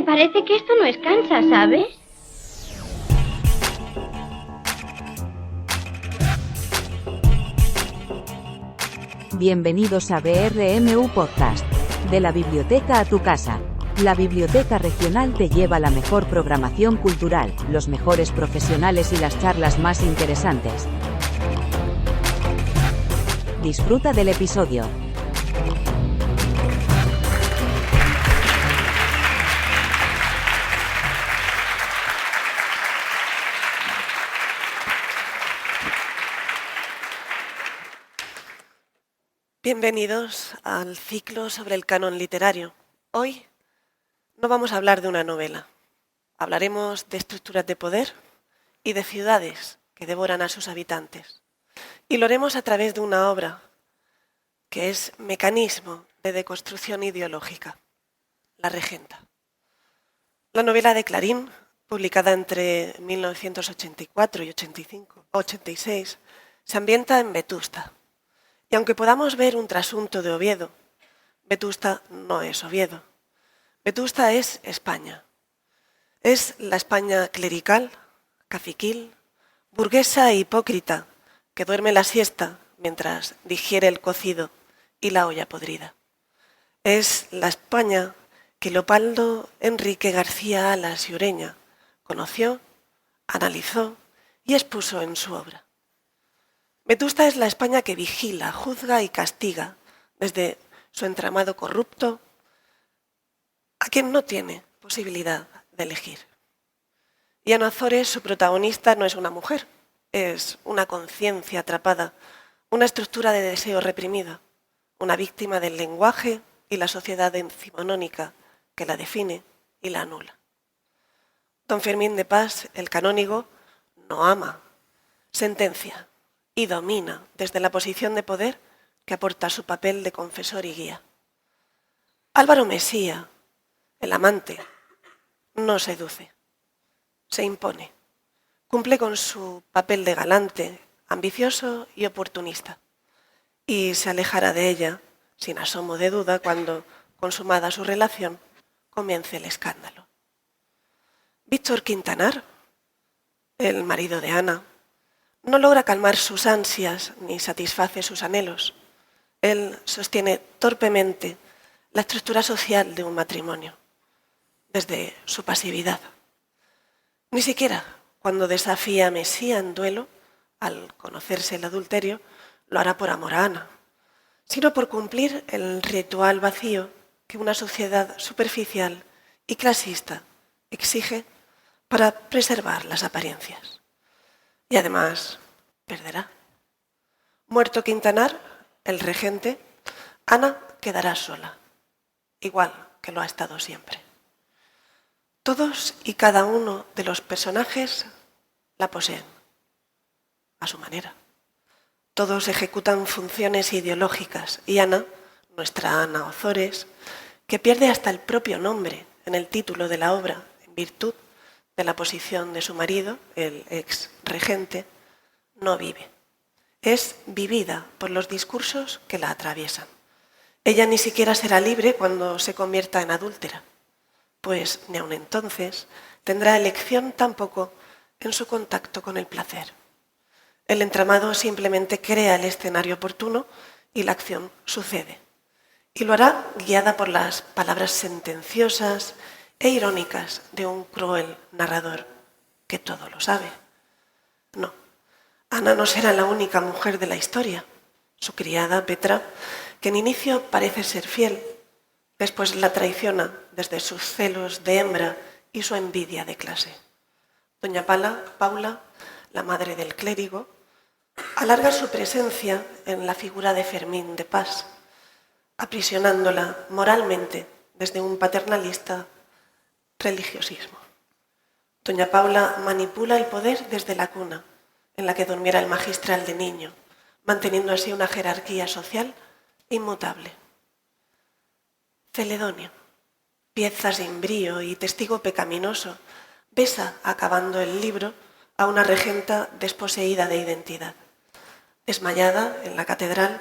Me parece que esto no es Kansas, ¿sabes? Bienvenidos a BRMU Podcast. De la biblioteca a tu casa. La Biblioteca Regional te lleva la mejor programación cultural, los mejores profesionales y las charlas más interesantes. Disfruta del episodio. Bienvenidos al ciclo sobre el canon literario. Hoy no vamos a hablar de una novela. Hablaremos de estructuras de poder y de ciudades que devoran a sus habitantes. Y lo haremos a través de una obra que es mecanismo de deconstrucción ideológica, La Regenta. La novela de Clarín, publicada entre 1984 y 86, se ambienta en Vetusta. Y aunque podamos ver un trasunto de Oviedo, Vetusta no es Oviedo. Vetusta es España. Es la España clerical, caciquil, burguesa e hipócrita, que duerme la siesta mientras digiere el cocido y la olla podrida. Es la España que Leopoldo Enrique García Alas y Ureña conoció, analizó y expuso en su obra. Vetusta es la España que vigila, juzga y castiga desde su entramado corrupto a quien no tiene posibilidad de elegir. Y Ana Ozores, su protagonista, no es una mujer, es una conciencia atrapada, una estructura de deseo reprimida, una víctima del lenguaje y la sociedad decimonónica que la define y la anula. Don Fermín de Pas, el canónigo, no ama, sentencia y domina desde la posición de poder que aporta su papel de confesor y guía. Álvaro Mesía, el amante, no seduce, se impone, cumple con su papel de galante, ambicioso y oportunista, y se alejará de ella sin asomo de duda cuando, consumada su relación, comience el escándalo. Víctor Quintanar, el marido de Ana, no logra calmar sus ansias ni satisface sus anhelos. Él sostiene torpemente la estructura social de un matrimonio, desde su pasividad. Ni siquiera cuando desafía a Mesía en duelo, al conocerse el adulterio, lo hará por amor a Ana, sino por cumplir el ritual vacío que una sociedad superficial y clasista exige para preservar las apariencias. Y además, perderá. Muerto Quintanar, el regente, Ana quedará sola, igual que lo ha estado siempre. Todos y cada uno de los personajes la poseen, a su manera. Todos ejecutan funciones ideológicas y Ana, nuestra Ana Ozores, que pierde hasta el propio nombre en el título de la obra en virtud de la posición de su marido, el ex regente, no vive. Es vivida por los discursos que la atraviesan. Ella ni siquiera será libre cuando se convierta en adúltera, pues ni aun entonces tendrá elección tampoco en su contacto con el placer. El entramado simplemente crea el escenario oportuno y la acción sucede. Y lo hará guiada por las palabras sentenciosas e irónicas de un cruel narrador que todo lo sabe. No, Ana no será la única mujer de la historia. Su criada, Petra, que en inicio parece ser fiel, después la traiciona desde sus celos de hembra y su envidia de clase. Doña Paula, la madre del clérigo, alarga su presencia en la figura de Fermín de Pas, aprisionándola moralmente desde un paternalista religiosismo. Doña Paula manipula el poder desde la cuna, en la que durmiera el magistral de niño, manteniendo así una jerarquía social inmutable. Celedonio, pieza sin brío y testigo pecaminoso, besa, acabando el libro, a una regenta desposeída de identidad. Desmayada en la catedral,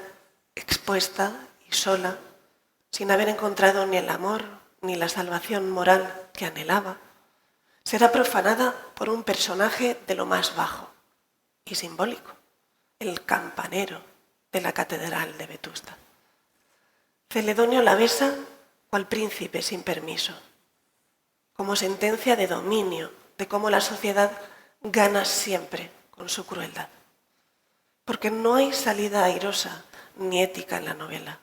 expuesta y sola, sin haber encontrado ni el amor ni la salvación moral que anhelaba, será profanada por un personaje de lo más bajo y simbólico, el campanero de la catedral de Vetusta. Celedonio la besa cual príncipe sin permiso, como sentencia de dominio de cómo la sociedad gana siempre con su crueldad. Porque no hay salida airosa ni ética en la novela.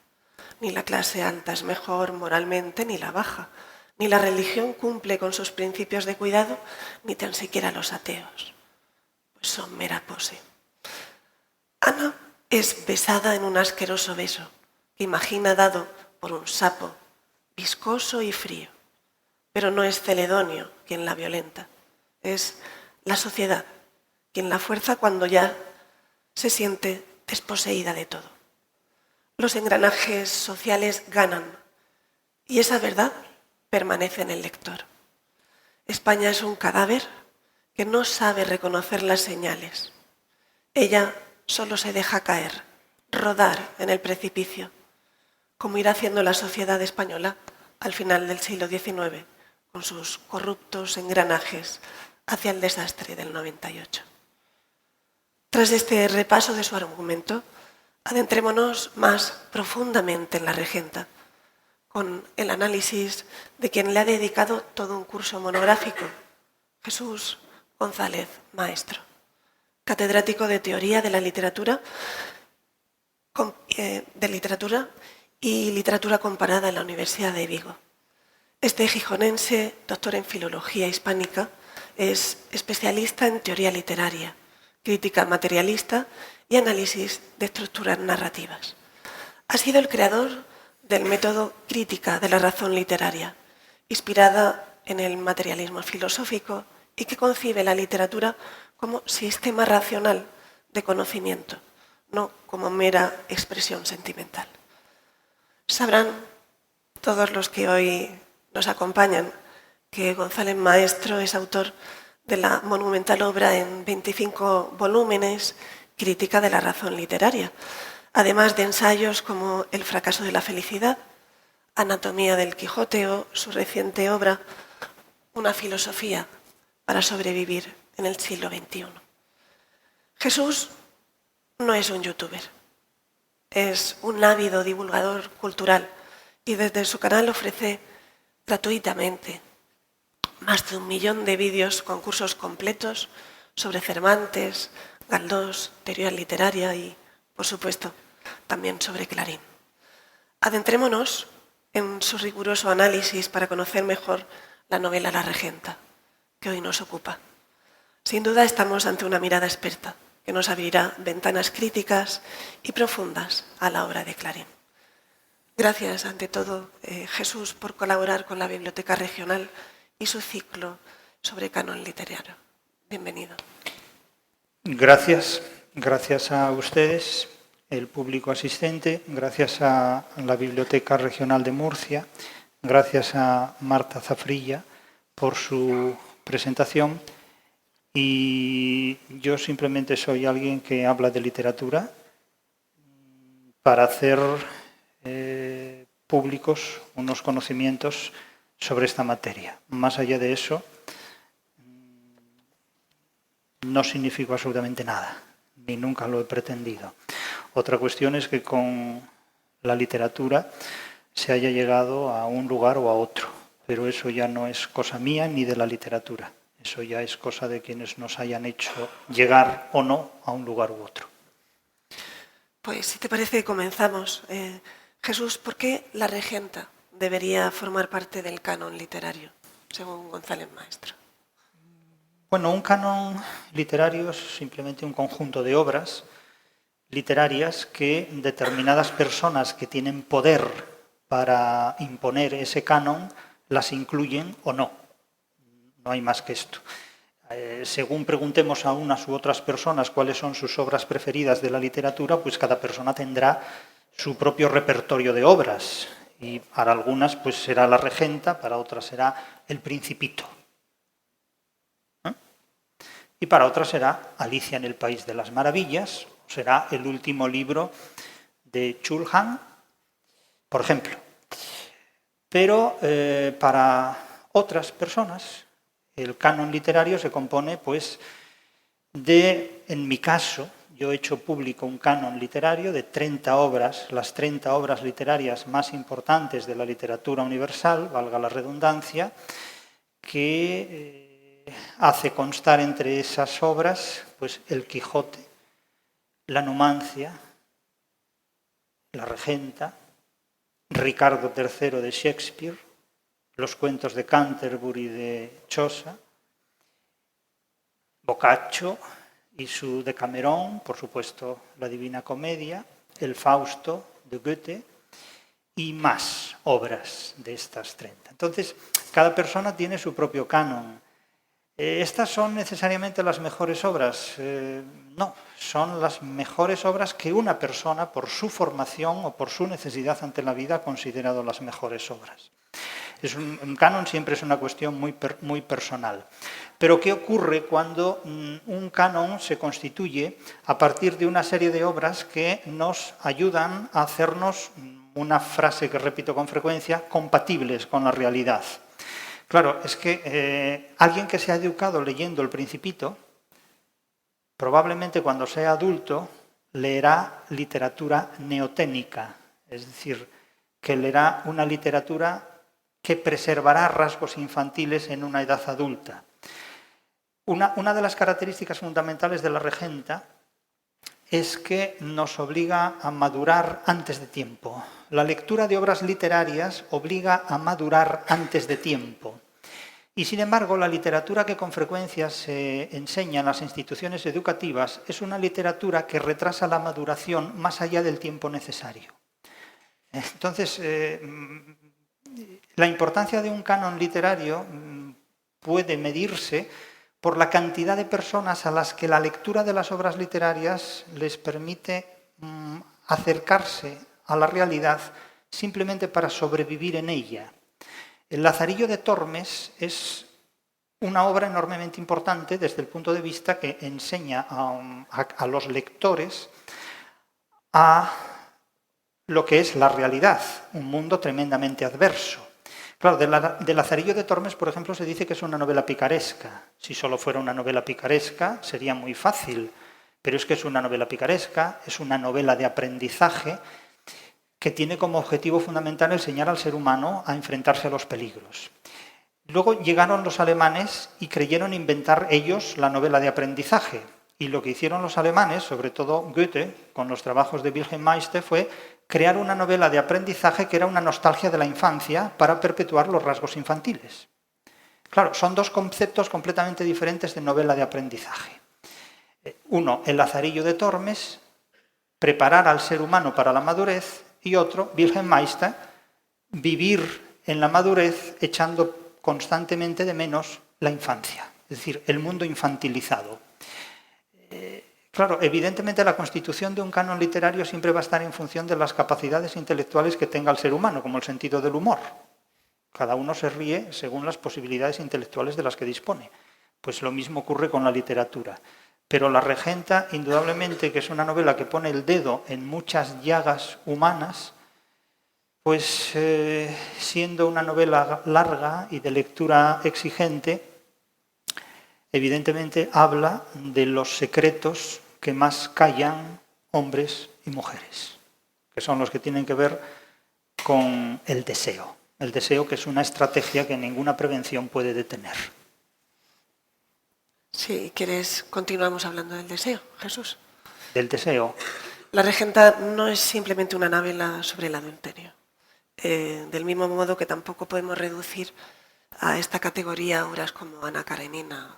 Ni la clase alta es mejor moralmente, ni la baja. Ni la religión cumple con sus principios de cuidado, ni tan siquiera los ateos. Pues son mera pose. Ana es besada en un asqueroso beso que imagina dado por un sapo, viscoso y frío. Pero no es Celedonio quien la violenta, es la sociedad quien la fuerza cuando ya se siente desposeída de todo. Los engranajes sociales ganan y esa verdad permanece en el lector. España es un cadáver que no sabe reconocer las señales. Ella solo se deja caer, rodar en el precipicio, como irá haciendo la sociedad española al final del siglo XIX, con sus corruptos engranajes hacia el desastre del 98. Tras este repaso de su argumento, adentrémonos más profundamente en la regenta, con el análisis de quien le ha dedicado todo un curso monográfico, Jesús González Maestro, catedrático de Teoría de la Literatura, y Literatura Comparada en la Universidad de Vigo. Este gijonense, doctor en Filología Hispánica, es especialista en teoría literaria, crítica materialista y análisis de estructuras narrativas. Ha sido el creador del método crítica de la razón literaria, inspirada en el materialismo filosófico y que concibe la literatura como sistema racional de conocimiento, no como mera expresión sentimental. Sabrán todos los que hoy nos acompañan que González Maestro es autor de la monumental obra en 25 volúmenes, Crítica de la razón literaria, además de ensayos como El fracaso de la felicidad, Anatomía del Quijote o su reciente obra, Una filosofía para sobrevivir en el siglo XXI. Jesús no es un youtuber, es un ávido divulgador cultural y desde su canal ofrece gratuitamente más de 1 millón de vídeos con cursos completos sobre Cervantes, Galdós, teoría literaria y, por supuesto, también sobre Clarín. Adentrémonos en su riguroso análisis para conocer mejor la novela La Regenta, que hoy nos ocupa. Sin duda estamos ante una mirada experta que nos abrirá ventanas críticas y profundas a la obra de Clarín. Gracias, ante todo, Jesús, por colaborar con la Biblioteca Regional y su ciclo sobre canon literario. Bienvenido. Gracias a ustedes, el público asistente, gracias a la Biblioteca Regional de Murcia, gracias a Marta Zafrilla por su presentación. Y yo simplemente soy alguien que habla de literatura para hacer públicos unos conocimientos sobre esta materia. Más allá de eso, no significa absolutamente nada, ni nunca lo he pretendido. Otra cuestión es que con la literatura se haya llegado a un lugar o a otro, pero eso ya no es cosa mía ni de la literatura. Eso ya es cosa de quienes nos hayan hecho llegar o no a un lugar u otro. Pues si te parece, comenzamos. Jesús, ¿por qué La Regenta debería formar parte del canon literario, según González Maestro? Bueno, un canon literario es simplemente un conjunto de obras literarias que determinadas personas que tienen poder para imponer ese canon las incluyen o no. No hay más que esto. Según preguntemos a unas u otras personas cuáles son sus obras preferidas de la literatura, pues cada persona tendrá su propio repertorio de obras. Y para algunas pues será La Regenta, para otras será El Principito. Y para otras será Alicia en el País de las Maravillas, o será el último libro de Chul Han, por ejemplo. Pero para otras personas el canon literario se compone pues de, en mi caso, yo he hecho público un canon literario de 30 obras, las 30 obras literarias más importantes de la literatura universal, valga la redundancia, que hace constar entre esas obras pues El Quijote, la Numancia, la Regenta, Ricardo III de Shakespeare, los cuentos de Canterbury de Chaucer, Boccaccio y su Decamerón, por supuesto la Divina Comedia, el Fausto de Goethe y más obras de estas 30. Entonces, cada persona tiene su propio canon. ¿Estas son necesariamente las mejores obras? No, son las mejores obras que una persona, por su formación o por su necesidad ante la vida, ha considerado las mejores obras. Un canon siempre es una cuestión muy personal. Pero ¿qué ocurre cuando un canon se constituye a partir de una serie de obras que nos ayudan a hacernos, una frase que repito con frecuencia, compatibles con la realidad? Claro, es que alguien que se ha educado leyendo El Principito, probablemente cuando sea adulto leerá literatura neoténica, es decir, que leerá una literatura que preservará rasgos infantiles en una edad adulta. Una de las características fundamentales de la Regenta es que nos obliga a madurar antes de tiempo. La lectura de obras literarias obliga a madurar antes de tiempo. Y sin embargo, la literatura que con frecuencia se enseña en las instituciones educativas es una literatura que retrasa la maduración más allá del tiempo necesario. Entonces, la importancia de un canon literario puede medirse por la cantidad de personas a las que la lectura de las obras literarias les permite acercarse a la realidad simplemente para sobrevivir en ella. El Lazarillo de Tormes es una obra enormemente importante desde el punto de vista que enseña a los lectores a lo que es la realidad, un mundo tremendamente adverso. Claro, de Lazarillo de Tormes, por ejemplo, se dice que es una novela picaresca. Si solo fuera una novela picaresca sería muy fácil, pero es que es una novela picaresca, es una novela de aprendizaje que tiene como objetivo fundamental enseñar al ser humano a enfrentarse a los peligros. Luego llegaron los alemanes y creyeron inventar ellos la novela de aprendizaje. Y lo que hicieron los alemanes, sobre todo Goethe, con los trabajos de Wilhelm Meister, fue crear una novela de aprendizaje que era una nostalgia de la infancia para perpetuar los rasgos infantiles. Claro, son dos conceptos completamente diferentes de novela de aprendizaje. Uno, El Lazarillo de Tormes, preparar al ser humano para la madurez, y otro, Wilhelm Meister, vivir en la madurez echando constantemente de menos la infancia, es decir, el mundo infantilizado. Claro, evidentemente la constitución de un canon literario siempre va a estar en función de las capacidades intelectuales que tenga el ser humano, como el sentido del humor. Cada uno se ríe según las posibilidades intelectuales de las que dispone. Pues lo mismo ocurre con la literatura. Pero La Regenta, indudablemente, que es una novela que pone el dedo en muchas llagas humanas, pues siendo una novela larga y de lectura exigente, evidentemente habla de los secretos que más callan hombres y mujeres, que son los que tienen que ver con el deseo. El deseo, que es una estrategia que ninguna prevención puede detener. Si quieres, continuamos hablando del deseo, Jesús. Del deseo. La Regenta no es simplemente una novela sobre el adulterio. Del mismo modo que tampoco podemos reducir a esta categoría obras como Ana Karenina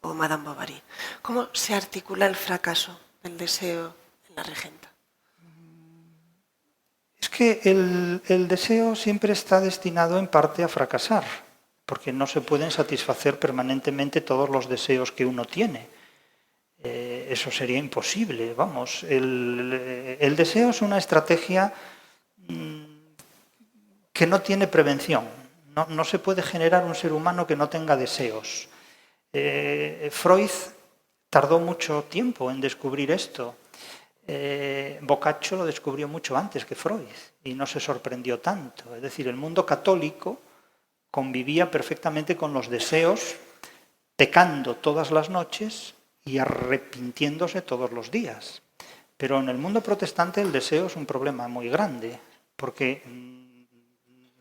o Madame Bovary. ¿Cómo se articula el fracaso del deseo en La Regenta? Es que el deseo siempre está destinado en parte a fracasar, porque no se pueden satisfacer permanentemente todos los deseos que uno tiene. Eso sería imposible, vamos. El deseo es una estrategia que no tiene prevención. No se puede generar un ser humano que no tenga deseos. Freud tardó mucho tiempo en descubrir esto. Boccaccio lo descubrió mucho antes que Freud y no se sorprendió tanto. Es decir, el mundo católico convivía perfectamente con los deseos, pecando todas las noches y arrepintiéndose todos los días. Pero en el mundo protestante el deseo es un problema muy grande, porque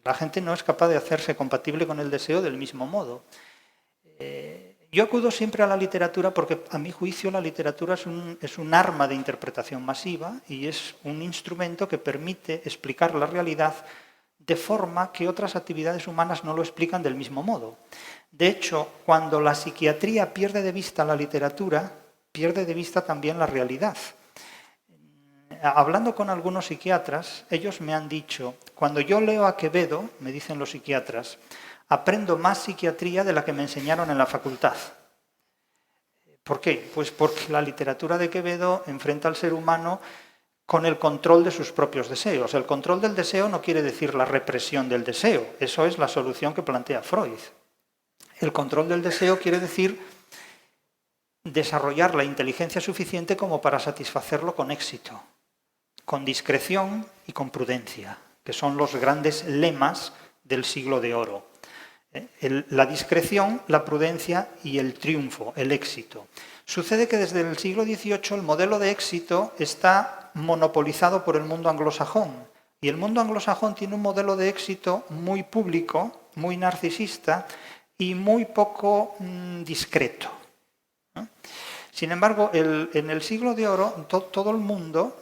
la gente no es capaz de hacerse compatible con el deseo del mismo modo. Yo acudo siempre a la literatura porque, a mi juicio, la literatura es un arma de interpretación masiva y es un instrumento que permite explicar la realidad de forma que otras actividades humanas no lo explican del mismo modo. De hecho, cuando la psiquiatría pierde de vista la literatura, pierde de vista también la realidad. Hablando con algunos psiquiatras, ellos me han dicho, cuando yo leo a Quevedo, me dicen los psiquiatras, aprendo más psiquiatría de la que me enseñaron en la facultad. ¿Por qué? Pues porque la literatura de Quevedo enfrenta al ser humano con el control de sus propios deseos. El control del deseo no quiere decir la represión del deseo, eso es la solución que plantea Freud. El control del deseo quiere decir desarrollar la inteligencia suficiente como para satisfacerlo con éxito, con discreción y con prudencia, que son los grandes lemas del siglo de oro. La discreción, la prudencia y el triunfo, el éxito. Sucede que desde el siglo XVIII el modelo de éxito está monopolizado por el mundo anglosajón. Y el mundo anglosajón tiene un modelo de éxito muy público, muy narcisista y muy poco discreto. Sin embargo, en el siglo de oro todo el mundo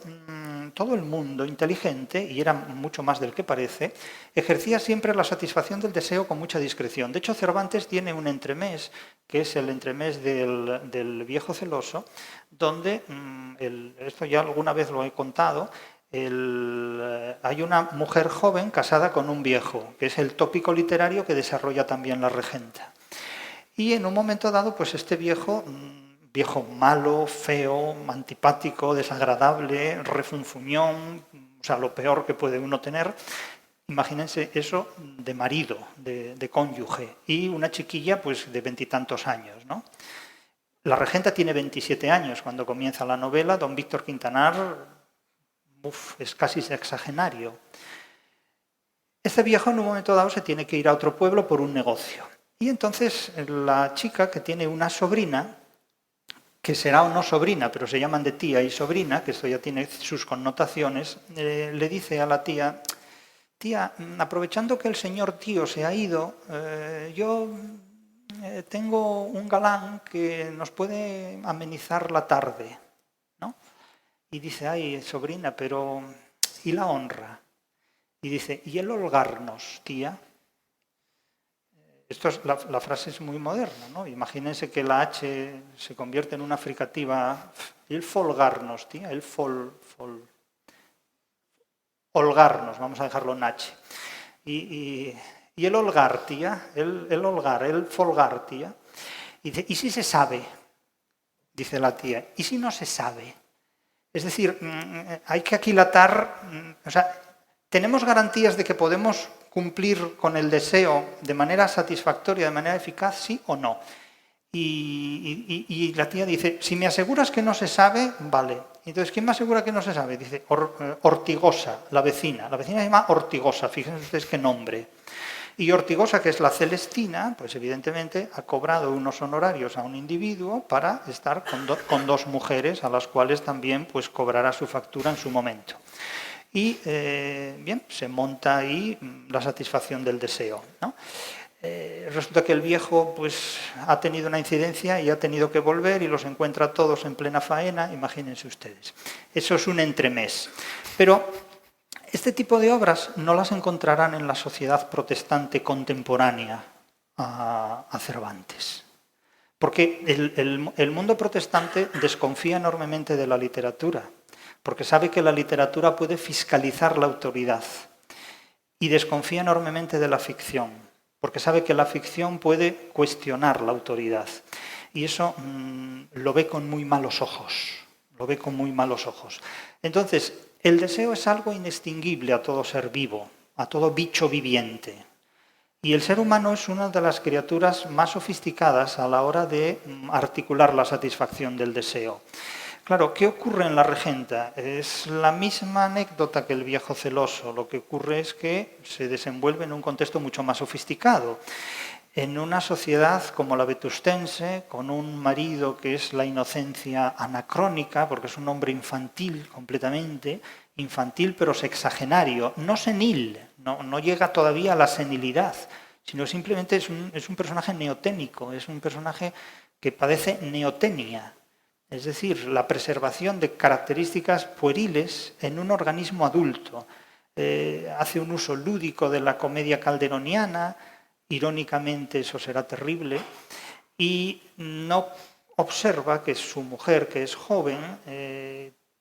inteligente, y era mucho más del que parece, ejercía siempre la satisfacción del deseo con mucha discreción. De hecho, Cervantes tiene un entremés, que es el entremés del viejo celoso, donde, esto ya alguna vez lo he contado, hay una mujer joven casada con un viejo, que es el tópico literario que desarrolla también la regenta. Y en un momento dado, pues este viejo malo, feo, antipático, desagradable, refunfuñón, o sea, lo peor que puede uno tener. Imagínense eso de marido, de cónyuge, y una chiquilla pues de 20 y tantos años, ¿no? La regenta tiene 27 años cuando comienza la novela, don Víctor Quintanar es casi sexagenario. Este viejo en un momento dado se tiene que ir a otro pueblo por un negocio. Y entonces la chica, que tiene una sobrina, que será o no sobrina, pero se llaman de tía y sobrina, que esto ya tiene sus connotaciones, le dice a la tía, tía, aprovechando que el señor tío se ha ido, yo tengo un galán que nos puede amenizar la tarde, ¿no? Y dice, ay, sobrina, pero ¿y la honra? Y dice, ¿y el holgarnos, tía? La frase es muy moderna, ¿no? Imagínense que la H se convierte en una fricativa. El folgarnos, tía, el holgarnos, vamos a dejarlo en H. Y el holgar, tía, el holgar, el folgar, tía. Y dice, ¿y si se sabe? Dice la tía, ¿y si no se sabe? Es decir, hay que aquilatar, o sea, tenemos garantías de que podemos cumplir con el deseo de manera satisfactoria, de manera eficaz, sí o no. Y la tía dice, si me aseguras que no se sabe, vale. Entonces, ¿quién me asegura que no se sabe? Dice, Ortigosa, la vecina. La vecina se llama Ortigosa, fíjense ustedes qué nombre. Y Ortigosa, que es la Celestina, pues evidentemente ha cobrado unos honorarios a un individuo para estar con dos mujeres, a las cuales también pues cobrará su factura en su momento. Y bien, se monta ahí la satisfacción del deseo, ¿no? Resulta que el viejo pues ha tenido una incidencia y ha tenido que volver y los encuentra todos en plena faena, imagínense ustedes. Eso es un entremés. Pero este tipo de obras no las encontrarán en la sociedad protestante contemporánea a Cervantes. Porque el mundo protestante desconfía enormemente de la literatura, porque sabe que la literatura puede fiscalizar la autoridad, y desconfía enormemente de la ficción, porque sabe que la ficción puede cuestionar la autoridad. Y eso lo ve con muy malos ojos, Entonces, el deseo es algo inextinguible a todo ser vivo, a todo bicho viviente. Y el ser humano es una de las criaturas más sofisticadas a la hora de articular la satisfacción del deseo. Claro, ¿qué ocurre en La Regenta? Es la misma anécdota que El viejo celoso. Lo que ocurre es que se desenvuelve en un contexto mucho más sofisticado. En una sociedad como la vetustense, con un marido que es la inocencia anacrónica, porque es un hombre infantil completamente, infantil pero sexagenario, no senil, no llega todavía a la senilidad, sino simplemente es un personaje neoténico, es un personaje que padece neotenia, es decir, la preservación de características pueriles en un organismo adulto. Hace un uso lúdico de la comedia calderoniana, irónicamente eso será terrible, y no observa que su mujer, que es joven,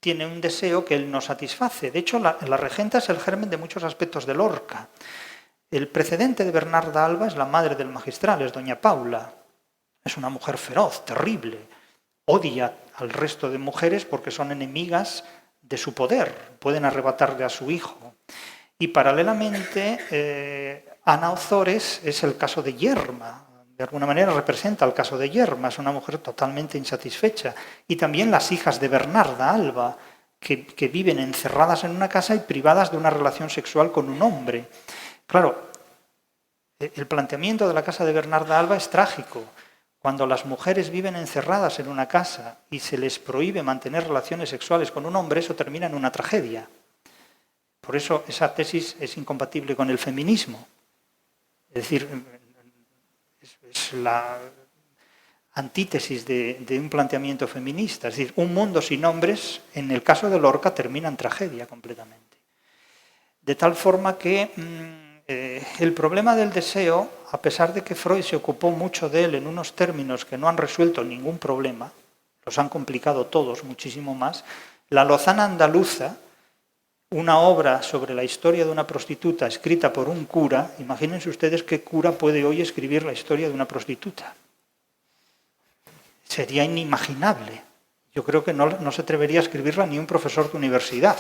tiene un deseo que él no satisface. De hecho, la regenta es el germen de muchos aspectos de Lorca. El precedente de Bernarda Alba es la madre del magistral, es doña Paula. Es una mujer feroz, terrible. Odia al resto de mujeres porque son enemigas de su poder, pueden arrebatarle a su hijo. Y paralelamente, Ana Ozores es el caso de Yerma. De alguna manera representa el caso de Yerma, es una mujer totalmente insatisfecha. Y también las hijas de Bernarda Alba, que viven encerradas en una casa y privadas de una relación sexual con un hombre. Claro, el planteamiento de la casa de Bernarda Alba es trágico. Cuando las mujeres viven encerradas en una casa y se les prohíbe mantener relaciones sexuales con un hombre, eso termina en una tragedia. Por eso esa tesis es incompatible con el feminismo. Es decir, es la antítesis de un planteamiento feminista. Es decir, un mundo sin hombres, en el caso de Lorca, termina en tragedia completamente. De tal forma que el problema del deseo, a pesar de que Freud se ocupó mucho de él en unos términos que no han resuelto ningún problema, los han complicado todos muchísimo más, La Lozana Andaluza, una obra sobre la historia de una prostituta escrita por un cura, imagínense ustedes qué cura puede hoy escribir la historia de una prostituta. Sería inimaginable. Yo creo que no se atrevería a escribirla ni un profesor de universidad.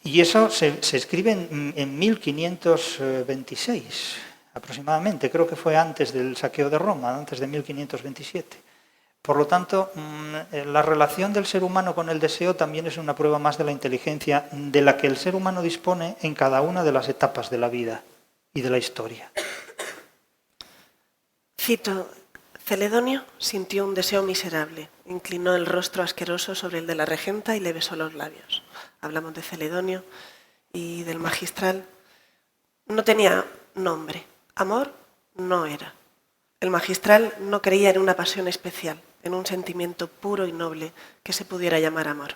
Y eso se escribe en 1526, aproximadamente. Creo que fue antes del saqueo de Roma, antes de 1527. Por lo tanto, la relación del ser humano con el deseo también es una prueba más de la inteligencia de la que el ser humano dispone en cada una de las etapas de la vida y de la historia. Cito, Celedonio sintió un deseo miserable, inclinó el rostro asqueroso sobre el de la regenta y le besó los labios. Hablamos de Celedonio y del magistral. No tenía nombre, amor no era. El magistral no creía en una pasión especial, en un sentimiento puro y noble que se pudiera llamar amor.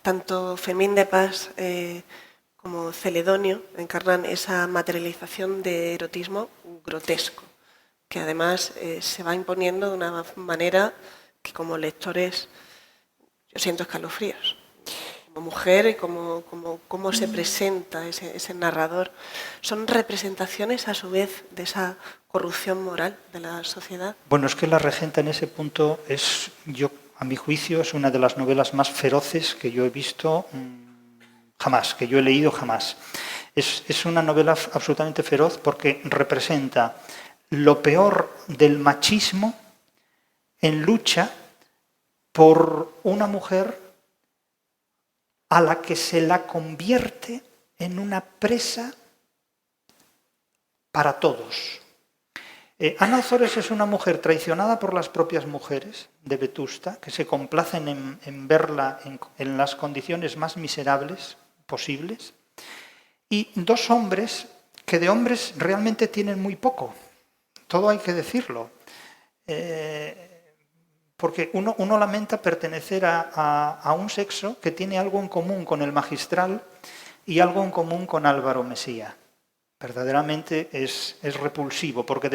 Tanto Fermín de Pas como Celedonio encarnan esa materialización de erotismo grotesco, que además se va imponiendo de una manera que como lectores yo siento escalofríos. Como mujer y cómo se presenta ese narrador, son representaciones a su vez de esa corrupción moral de la sociedad. Bueno, es que La Regenta en ese punto a mi juicio, es una de las novelas más feroces que yo he visto jamás, que yo he leído jamás. Es una novela absolutamente feroz porque representa lo peor del machismo en lucha por una mujer a la que se la convierte en una presa para todos. Ana Ozores es una mujer traicionada por las propias mujeres de Vetusta, que se complacen en verla en las condiciones más miserables posibles, y dos hombres que de hombres realmente tienen muy poco. Todo hay que decirlo. Porque uno lamenta pertenecer a un sexo que tiene algo en común con el magistral y algo en común con Álvaro Mesía. Verdaderamente es repulsivo, porque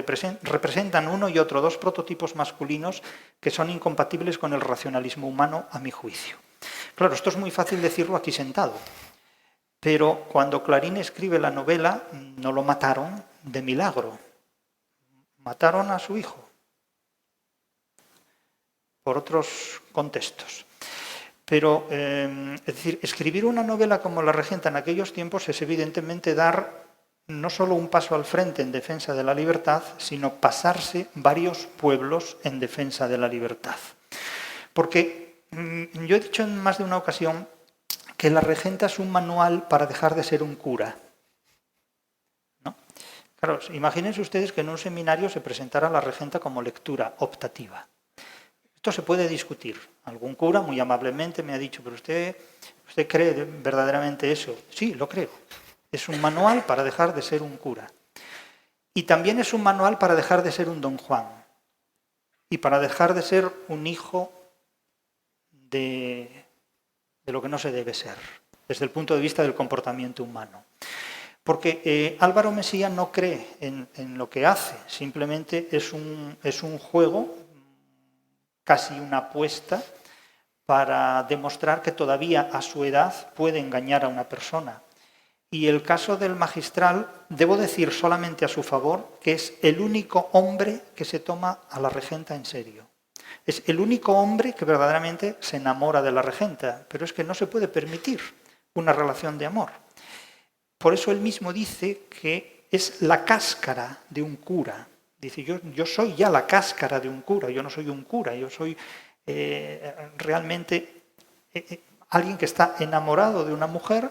representan uno y otro dos prototipos masculinos que son incompatibles con el racionalismo humano, a mi juicio. Claro, esto es muy fácil decirlo aquí sentado, pero cuando Clarín escribe la novela no lo mataron de milagro. Mataron a su hijo por otros contextos. Pero, es decir, escribir una novela como La Regenta en aquellos tiempos es evidentemente dar no solo un paso al frente en defensa de la libertad, sino pasarse varios pueblos en defensa de la libertad. Porque yo he dicho en más de una ocasión que la regenta es un manual para dejar de ser un cura. ¿No? Claro, imagínense ustedes que en un seminario se presentara la regenta como lectura optativa. Esto se puede discutir. Algún cura muy amablemente me ha dicho, pero ¿usted cree verdaderamente eso? Sí, lo creo. Es un manual para dejar de ser un cura. Y también es un manual para dejar de ser un don Juan. Y para dejar de ser un hijo de lo que no se debe ser, desde el punto de vista del comportamiento humano. Porque Álvaro Mesía no cree en lo que hace, simplemente es un juego, casi una apuesta, para demostrar que todavía a su edad puede engañar a una persona. Y el caso del magistral, debo decir solamente a su favor, que es el único hombre que se toma a la regenta en serio. Es el único hombre que verdaderamente se enamora de la regenta, pero es que no se puede permitir una relación de amor. Por eso él mismo dice que es la cáscara de un cura. Dice, yo soy ya la cáscara de un cura, yo no soy un cura, yo soy realmente alguien que está enamorado de una mujer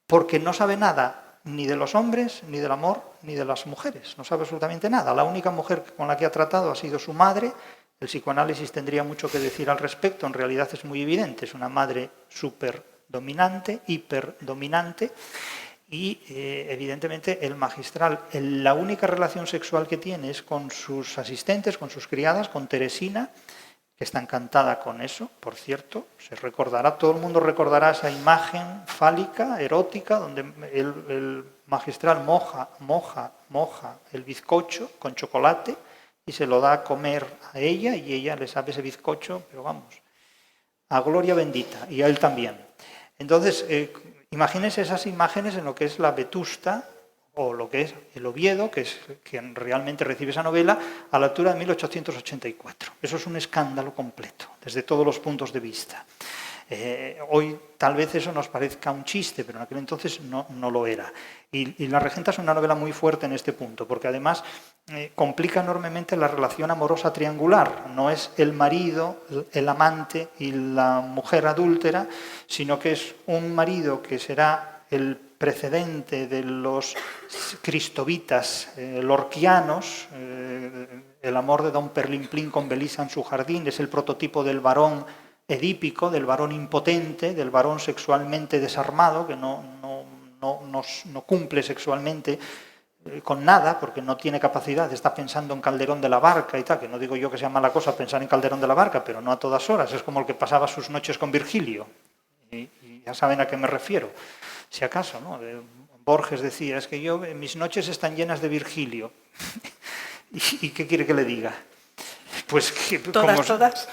porque no sabe nada ni de los hombres, ni del amor, ni de las mujeres. No sabe absolutamente nada. La única mujer con la que ha tratado ha sido su madre. El psicoanálisis tendría mucho que decir al respecto. En realidad es muy evidente. Es una madre súper dominante, hiperdominante. Y evidentemente el magistral, la única relación sexual que tiene es con sus asistentes, con sus criadas, con Teresina, que está encantada con eso, por cierto. Se recordará, todo el mundo recordará esa imagen fálica, erótica, donde el magistral moja el bizcocho con chocolate y se lo da a comer a ella y ella le sabe ese bizcocho, pero vamos, a gloria bendita, y a él también. Entonces, imagínense esas imágenes en lo que es la Vetusta, o lo que es el Oviedo, que es quien realmente recibe esa novela, a la altura de 1884. Eso es un escándalo completo, desde todos los puntos de vista. Hoy tal vez eso nos parezca un chiste, pero en aquel entonces no lo era. Y La regenta es una novela muy fuerte en este punto, porque además complica enormemente la relación amorosa triangular. No es el marido, el amante y la mujer adúltera, sino que es un marido que será el precedente de los cristovitas lorquianos. El amor de don Perlimplín con Belisa en su jardín es el prototipo del varón edípico, del varón impotente, del varón sexualmente desarmado, que no cumple sexualmente con nada, porque no tiene capacidad, está pensando en Calderón de la Barca y tal, que no digo yo que sea mala cosa pensar en Calderón de la Barca, pero no a todas horas, es como el que pasaba sus noches con Virgilio, y ya saben a qué me refiero, si acaso, ¿no? Borges decía, es que mis noches están llenas de Virgilio. ¿Y qué quiere que le diga? Pues que... ¿Todas?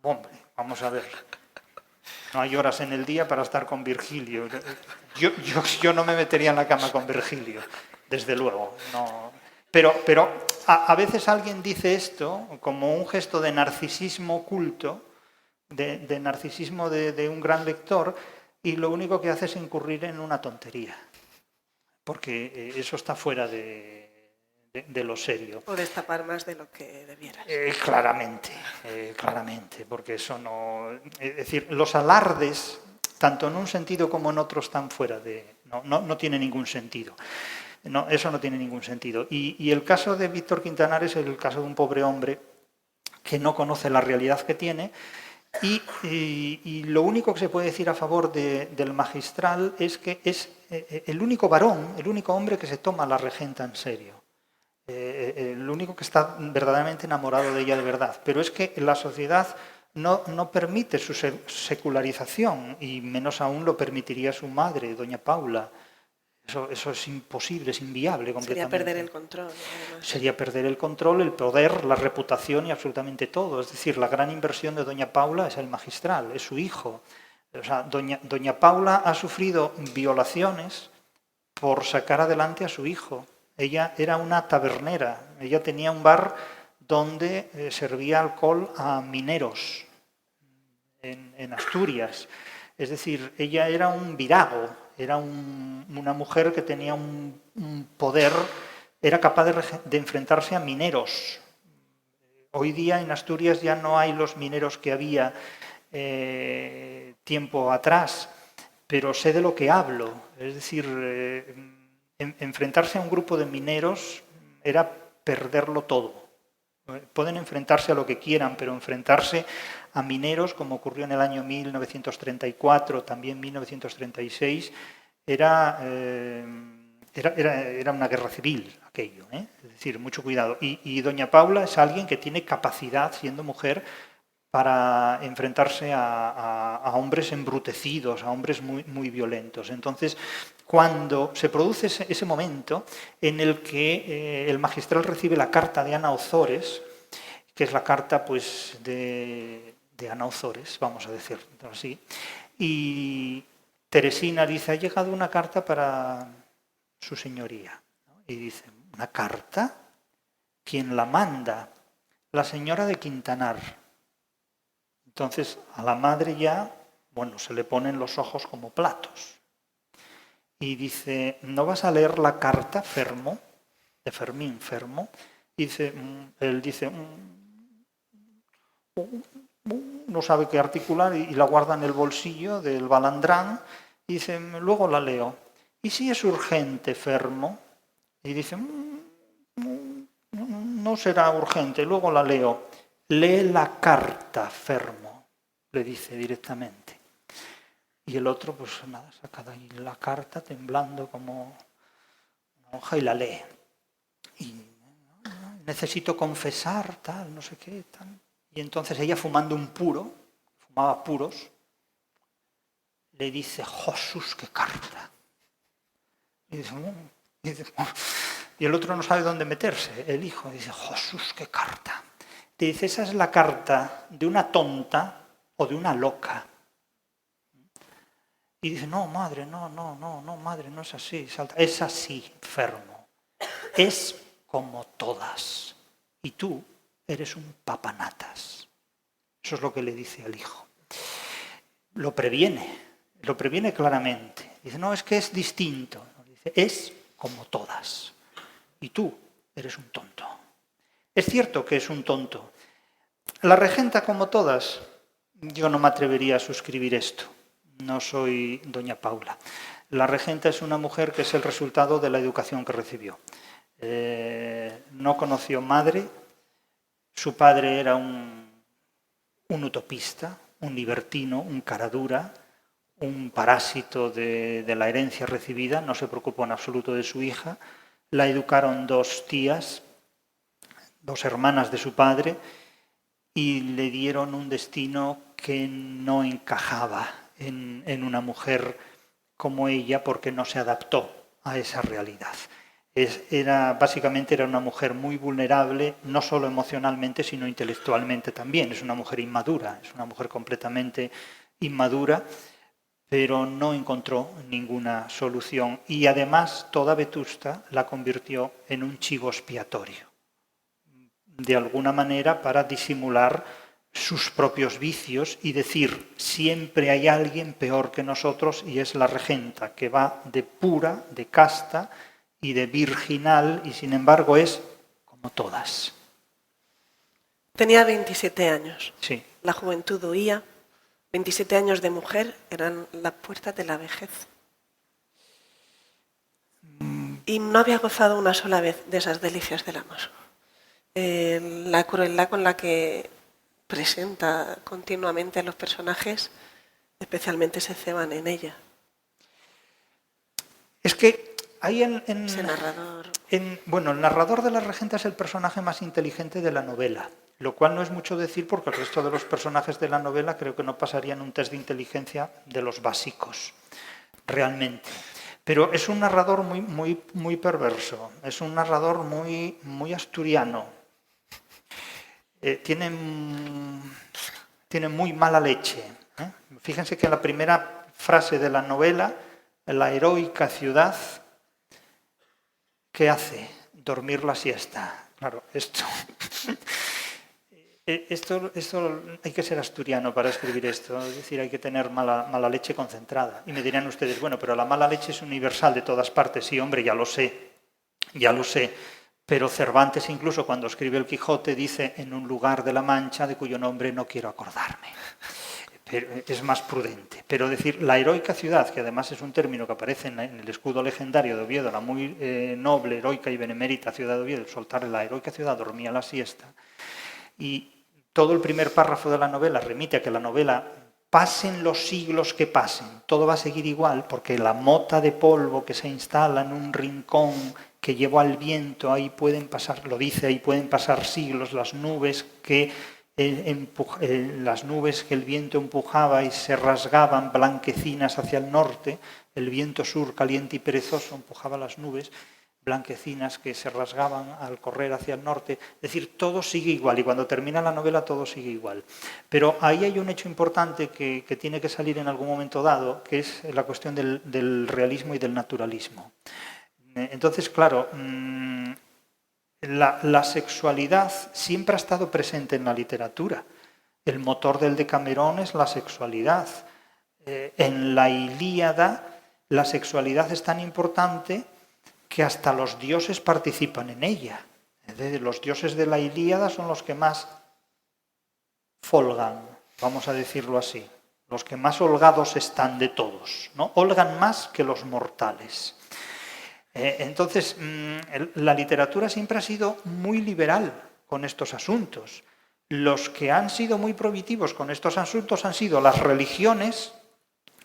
Hombre, vamos a ver. No hay horas en el día para estar con Virgilio. Yo no me metería en la cama con Virgilio, desde luego. No. Pero a veces alguien dice esto como un gesto de narcisismo oculto, de narcisismo de un gran lector, y lo único que hace es incurrir en una tontería, porque eso está fuera de lo serio. O destapar más de lo que debieras. Claramente, porque eso no... Es decir, los alardes, tanto en un sentido como en otro, están fuera de... No tiene ningún sentido. No, eso no tiene ningún sentido. Y el caso de Víctor Quintanares es el caso de un pobre hombre que no conoce la realidad que tiene, y lo único que se puede decir a favor del magistral es que es el único varón, el único hombre que se toma a la regenta en serio. El único que está verdaderamente enamorado de ella de verdad. Pero es que la sociedad no permite su secularización, y menos aún lo permitiría su madre, doña Paula. Eso es imposible, es inviable completamente. Sería perder el control. Además. Sería perder el control, el poder, la reputación y absolutamente todo. Es decir, la gran inversión de doña Paula es el magistral, es su hijo. O sea, doña Paula ha sufrido violaciones por sacar adelante a su hijo. Ella era una tabernera, ella tenía un bar donde servía alcohol a mineros en Asturias. Es decir, ella era un virago, era una mujer que tenía un poder, era capaz de enfrentarse a mineros. Hoy día en Asturias ya no hay los mineros que había tiempo atrás, pero sé de lo que hablo. Es decir, enfrentarse a un grupo de mineros era perderlo todo. Pueden enfrentarse a lo que quieran, pero enfrentarse a mineros, como ocurrió en el año 1934, también 1936, era una guerra civil aquello. Es decir, mucho cuidado. Y doña Paula es alguien que tiene capacidad, siendo mujer, para enfrentarse a hombres embrutecidos, a hombres muy, muy violentos. Entonces, cuando se produce ese momento en el que el magistral recibe la carta de Ana Ozores, que es la carta pues, de Ana Ozores, vamos a decirlo así, y Teresina dice, ha llegado una carta para su señoría. Y dice, ¿una carta? ¿Quién la manda? La señora de Quintanar. Entonces, a la madre ya, bueno, se le ponen los ojos como platos. Y dice, ¿no vas a leer la carta, Fermo? De Fermín, Fermo. Y dice, él dice, no sabe qué articular y la guarda en el bolsillo del balandrán. Y dice, luego la leo. ¿Y si es urgente, Fermo? Y dice, no será urgente, luego la leo. Lee la carta, Fermo, le dice directamente. Y el otro, pues nada, saca de ahí la carta temblando como una hoja y la lee. Y necesito confesar, tal, no sé qué, tal. Y entonces ella, fumando un puro, fumaba puros, le dice, Jesús, qué carta. Y el otro no sabe dónde meterse, el hijo, dice, Jesús, qué carta. Le dice, esa es la carta de una tonta o de una loca. Y dice, no, madre, no, madre, no es así. Salta. Es así, Fermo. Es como todas. Y tú eres un papanatas. Eso es lo que le dice al hijo. Lo previene claramente. Dice, no, es que es distinto. Dice, es como todas. Y tú eres un tonto. Es cierto que es un tonto. La regenta, como todas, yo no me atrevería a suscribir esto. No soy doña Paula. La regenta es una mujer que es el resultado de la educación que recibió. No conoció madre. Su padre era un utopista, un libertino, un caradura, un parásito de la herencia recibida. No se preocupó en absoluto de su hija. La educaron dos tías, dos hermanas de su padre, y le dieron un destino que no encajaba en una mujer como ella porque no se adaptó a esa realidad. Básicamente era una mujer muy vulnerable, no solo emocionalmente, sino intelectualmente también. Es una mujer inmadura, es una mujer completamente inmadura, pero no encontró ninguna solución. Y además, toda Vetusta la convirtió en un chivo expiatorio, de alguna manera para disimular sus propios vicios y decir, siempre hay alguien peor que nosotros, y es la regenta, que va de pura, de casta y de virginal, y sin embargo es como todas. Tenía 27 años. Sí. La juventud huía. 27 años de mujer eran las puertas de la vejez. Y no había gozado una sola vez de esas delicias del amor. La crueldad con la que presenta continuamente a los personajes, especialmente se ceban en ella. Es que hay Ese narrador. el narrador de la regenta es el personaje más inteligente de la novela, lo cual no es mucho decir porque el resto de los personajes de la novela creo que no pasarían un test de inteligencia de los básicos, realmente. Pero es un narrador muy perverso, es un narrador muy asturiano. Tiene muy mala leche. Fíjense que en la primera frase de la novela, la heroica ciudad, ¿qué hace? Dormir la siesta. Claro, esto hay que ser asturiano para escribir esto, es decir, hay que tener mala leche concentrada. Y me dirán ustedes, bueno, pero la mala leche es universal de todas partes. Sí, hombre, ya lo sé, Pero Cervantes, incluso cuando escribe el Quijote, dice en un lugar de la Mancha de cuyo nombre no quiero acordarme. Pero es más prudente. Pero decir la heroica ciudad, que además es un término que aparece en el escudo legendario de Oviedo, la muy noble, heroica y benemérita ciudad de Oviedo, soltar la heroica ciudad dormía la siesta. Y todo el primer párrafo de la novela remite a que la novela, pasen los siglos que pasen, todo va a seguir igual, porque la mota de polvo que se instala en un rincón que llevó al viento, ahí pueden pasar, lo dice, ahí pueden pasar siglos, las nubes que el viento empujaba y se rasgaban blanquecinas hacia el norte, el viento sur caliente y perezoso empujaba las nubes blanquecinas que se rasgaban al correr hacia el norte. Es decir, todo sigue igual y cuando termina la novela todo sigue igual. Pero ahí hay un hecho importante que tiene que salir en algún momento dado, que es la cuestión del realismo y del naturalismo. Entonces, claro, la sexualidad siempre ha estado presente en la literatura. El motor del Decamerón es la sexualidad. En la Ilíada la sexualidad es tan importante que hasta los dioses participan en ella. Es decir, los dioses de la Ilíada son los que más folgan, vamos a decirlo así, los que más holgados están de todos, ¿no? Holgan más que los mortales. Entonces, la literatura siempre ha sido muy liberal con estos asuntos. Los que han sido muy prohibitivos con estos asuntos han sido las religiones,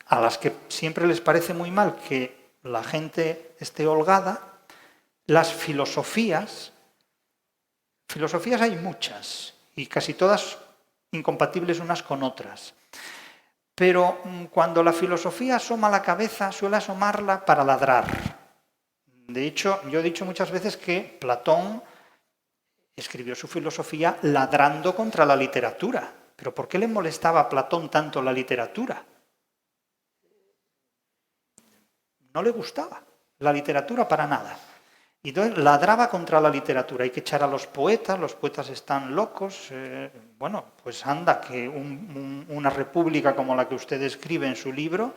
a las que siempre les parece muy mal que la gente esté holgada, las filosofías hay muchas y casi todas incompatibles unas con otras. Pero cuando la filosofía asoma la cabeza, suele asomarla para ladrar. De hecho, yo he dicho muchas veces que Platón escribió su filosofía ladrando contra la literatura. ¿Pero por qué le molestaba a Platón tanto la literatura? No le gustaba la literatura para nada. Y entonces ladraba contra la literatura. Hay que echar a los poetas están locos. Bueno, pues anda, que una república como la que usted escribe en su libro,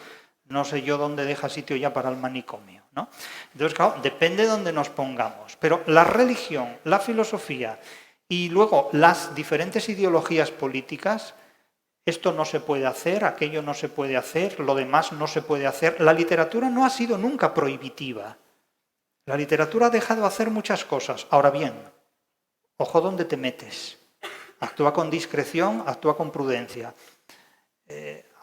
no sé yo dónde deja sitio ya para el manicomio, ¿no? Entonces, claro, depende de dónde nos pongamos. Pero la religión, la filosofía y luego las diferentes ideologías políticas, esto no se puede hacer, aquello no se puede hacer, lo demás no se puede hacer. La literatura no ha sido nunca prohibitiva. La literatura ha dejado hacer muchas cosas. Ahora bien, ojo donde te metes. Actúa con discreción, actúa con prudencia.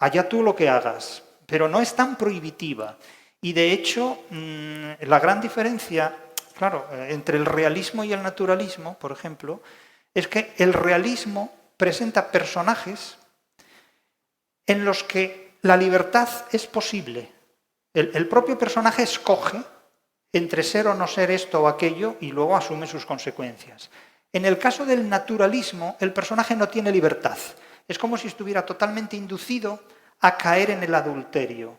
Allá tú lo que hagas, pero no es tan prohibitiva. Y de hecho, la gran diferencia, claro, entre el realismo y el naturalismo, por ejemplo, es que el realismo presenta personajes en los que la libertad es posible. El propio personaje escoge entre ser o no ser esto o aquello y luego asume sus consecuencias. En el caso del naturalismo, el personaje no tiene libertad. Es como si estuviera totalmente inducido a caer en el adulterio.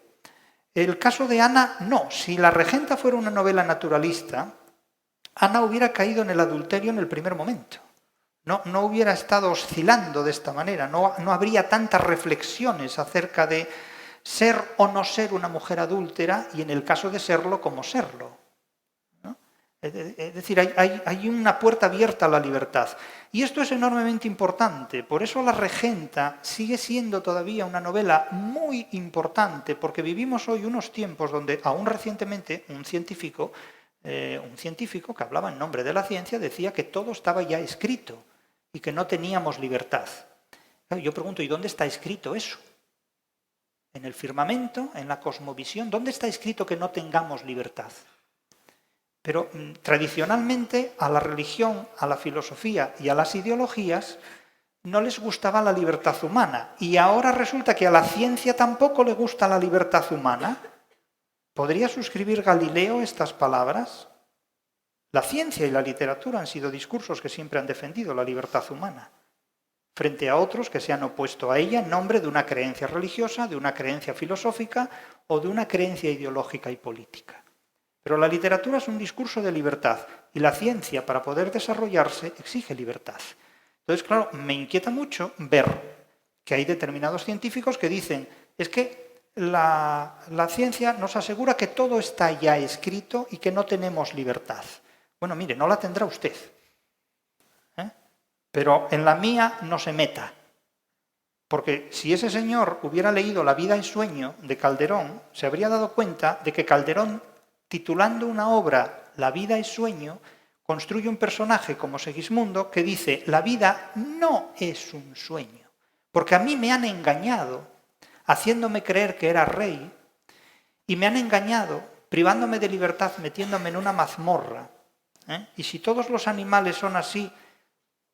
El caso de Ana, no. Si La Regenta fuera una novela naturalista, Ana hubiera caído en el adulterio en el primer momento. No hubiera estado oscilando de esta manera, no habría tantas reflexiones acerca de ser o no ser una mujer adúltera y en el caso de serlo, cómo serlo, ¿no? Es decir, hay una puerta abierta a la libertad. Y esto es enormemente importante, por eso La Regenta sigue siendo todavía una novela muy importante, porque vivimos hoy unos tiempos donde aún recientemente un científico que hablaba en nombre de la ciencia decía que todo estaba ya escrito y que no teníamos libertad. Yo pregunto, ¿y dónde está escrito eso? ¿En el firmamento? ¿En la cosmovisión? ¿Dónde está escrito que no tengamos libertad? Pero tradicionalmente a la religión, a la filosofía y a las ideologías no les gustaba la libertad humana. Y ahora resulta que a la ciencia tampoco le gusta la libertad humana. ¿Podría suscribir Galileo estas palabras? La ciencia y la literatura han sido discursos que siempre han defendido la libertad humana, frente a otros que se han opuesto a ella en nombre de una creencia religiosa, de una creencia filosófica o de una creencia ideológica y política. Pero la literatura es un discurso de libertad y la ciencia, para poder desarrollarse, exige libertad. Entonces, claro, me inquieta mucho ver que hay determinados científicos que dicen es que la ciencia nos asegura que todo está ya escrito y que no tenemos libertad. Bueno, mire, no la tendrá usted, ¿eh? Pero en la mía no se meta. Porque si ese señor hubiera leído La vida y sueño de Calderón, se habría dado cuenta de que Calderón, titulando una obra La vida y sueño, construye un personaje como Segismundo que dice: la vida no es un sueño, porque a mí me han engañado haciéndome creer que era rey, y me han engañado privándome de libertad, metiéndome en una mazmorra. Y si todos los animales son así,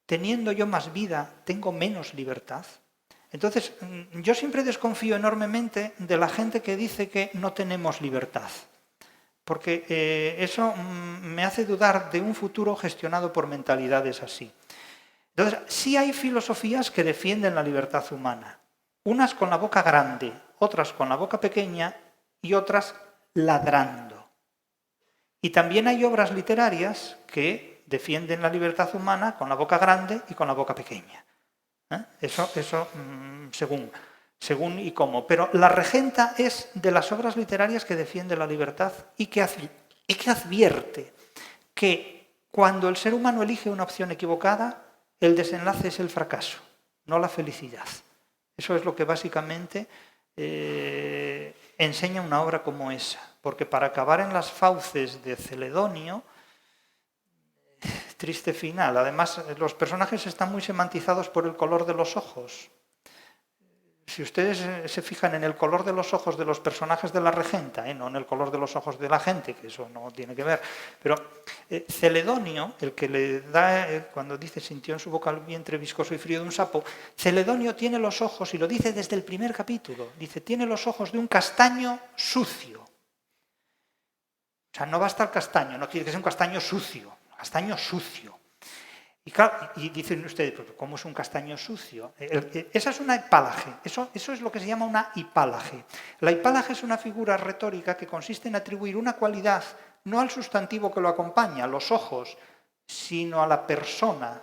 teniendo yo más vida, tengo menos libertad. Entonces, yo siempre desconfío enormemente de la gente que dice que no tenemos libertad, porque eso me hace dudar de un futuro gestionado por mentalidades así. Entonces, sí hay filosofías que defienden la libertad humana, unas con la boca grande, otras con la boca pequeña y otras ladrando. Y también hay obras literarias que defienden la libertad humana con la boca grande y con la boca pequeña. Eso según y cómo. Pero La Regenta es de las obras literarias que defiende la libertad y que advierte que cuando el ser humano elige una opción equivocada, el desenlace es el fracaso, no la felicidad. Eso es lo que básicamente enseña una obra como esa. Porque para acabar en las fauces de Celedonio, triste final. Además, los personajes están muy semantizados por el color de los ojos. Si ustedes se fijan en el color de los ojos de los personajes de La Regenta, no en el color de los ojos de la gente, que eso no tiene que ver, pero Celedonio, el que le da, cuando dice sintió en su boca el vientre viscoso y frío de un sapo, Celedonio tiene los ojos, y lo dice desde el primer capítulo, dice, tiene los ojos de un castaño sucio. O sea, no basta el castaño, no tiene que ser un castaño sucio, castaño sucio. Y claro, y dicen ustedes, ¿cómo es un castaño sucio? Esa es una hipálaje, eso es lo que se llama una hipálaje. La hipálaje es una figura retórica que consiste en atribuir una cualidad no al sustantivo que lo acompaña, los ojos, sino a la persona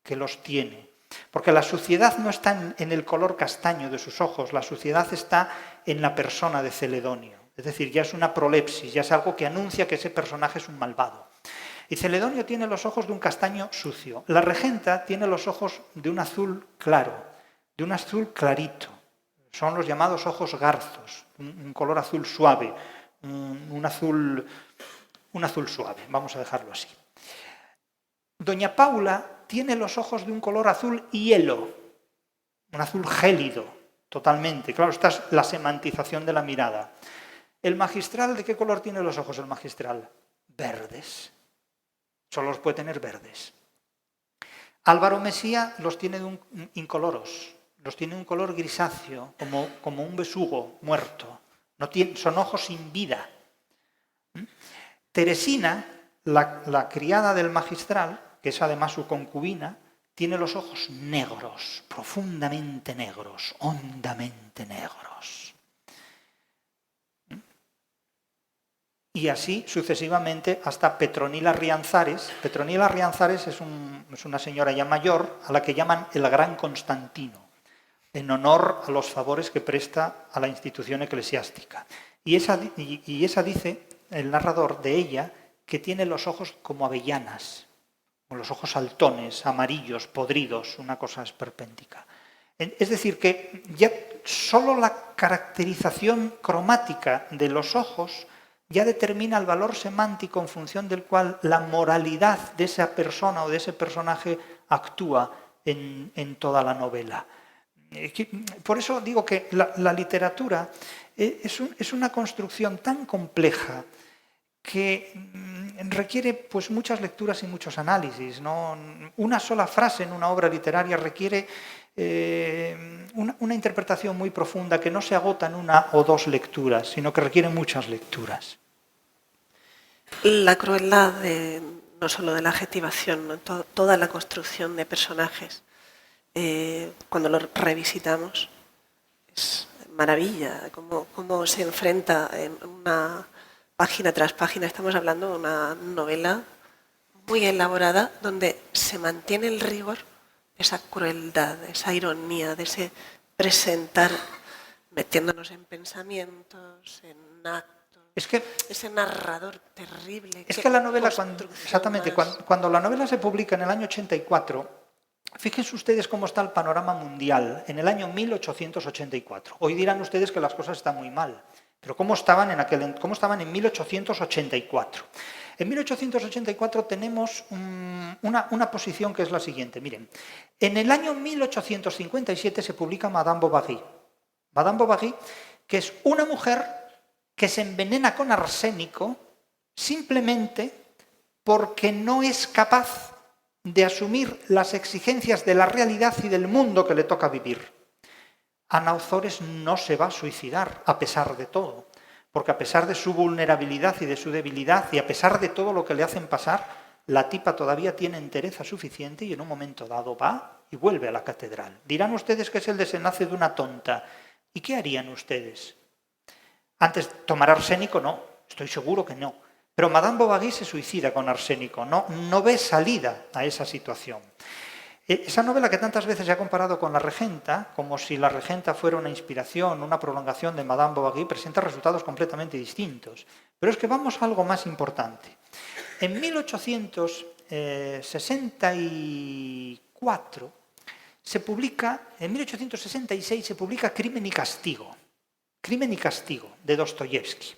que los tiene. Porque la suciedad no está en el color castaño de sus ojos, la suciedad está en la persona de Celedonio. Es decir, ya es una prolepsis, ya es algo que anuncia que ese personaje es un malvado. Y Celedonio tiene los ojos de un castaño sucio. La Regenta tiene los ojos de un azul claro, de un azul clarito. Son los llamados ojos garzos, un color azul suave, un azul suave, vamos a dejarlo así. Doña Paula tiene los ojos de un color azul hielo, un azul gélido, totalmente. Claro, esta es la semantización de la mirada. ¿El magistral de qué color tiene los ojos el magistral? Verdes. Solo los puede tener verdes. Álvaro Mesía los tiene incoloros, los tiene un color grisáceo, como un besugo muerto. Son ojos sin vida. Teresina, la criada del magistral, que es además su concubina, tiene los ojos negros, profundamente negros, hondamente negros. Y así sucesivamente hasta Petronila Rianzares. Petronila Rianzares es una señora ya mayor a la que llaman el Gran Constantino, en honor a los favores que presta a la institución eclesiástica. Y esa dice, el narrador de ella, que tiene los ojos como avellanas, con los ojos saltones, amarillos, podridos, una cosa esperpéntica. Es decir, que ya solo la caracterización cromática de los ojos ya determina el valor semántico en función del cual la moralidad de esa persona o de ese personaje actúa en toda la novela. Por eso digo que la literatura es una construcción tan compleja que requiere pues muchas lecturas y muchos análisis, ¿no? Una sola frase en una obra literaria requiere una interpretación muy profunda que no se agota en una o dos lecturas, sino que requiere muchas lecturas. La crueldad no solo de la adjetivación, ¿no? Toda la construcción de personajes, cuando lo revisitamos, es maravilla, cómo se enfrenta en una página tras página. Estamos hablando de una novela muy elaborada donde se mantiene el rigor, esa crueldad, esa ironía, de ese presentar, metiéndonos en pensamientos, en actos, Es que ese narrador terrible. Es que la novela, Construcción más. cuando la novela se publica en el año 84, fíjense ustedes cómo está el panorama mundial en el año 1884. Hoy dirán ustedes que las cosas están muy mal, pero ¿cómo estaban en 1884? En 1884 tenemos una posición que es la siguiente. Miren, en el año 1857 se publica Madame Bovary. Madame Bovary, que es una mujer que se envenena con arsénico simplemente porque no es capaz de asumir las exigencias de la realidad y del mundo que le toca vivir. Ana Ozores no se va a suicidar a pesar de todo, porque a pesar de su vulnerabilidad y de su debilidad y a pesar de todo lo que le hacen pasar, la tipa todavía tiene entereza suficiente y en un momento dado va y vuelve a la catedral. Dirán ustedes que es el desenlace de una tonta. ¿Y qué harían ustedes? Antes, tomar arsénico no, estoy seguro que no. Pero Madame Bovary se suicida con arsénico, no ve salida a esa situación. Esa novela que tantas veces se ha comparado con La Regenta, como si La Regenta fuera una inspiración, una prolongación de Madame Bovary, presenta resultados completamente distintos. Pero es que vamos a algo más importante. En 1864 en 1866 se publica Crimen y Castigo. Crimen y Castigo, de Dostoyevsky.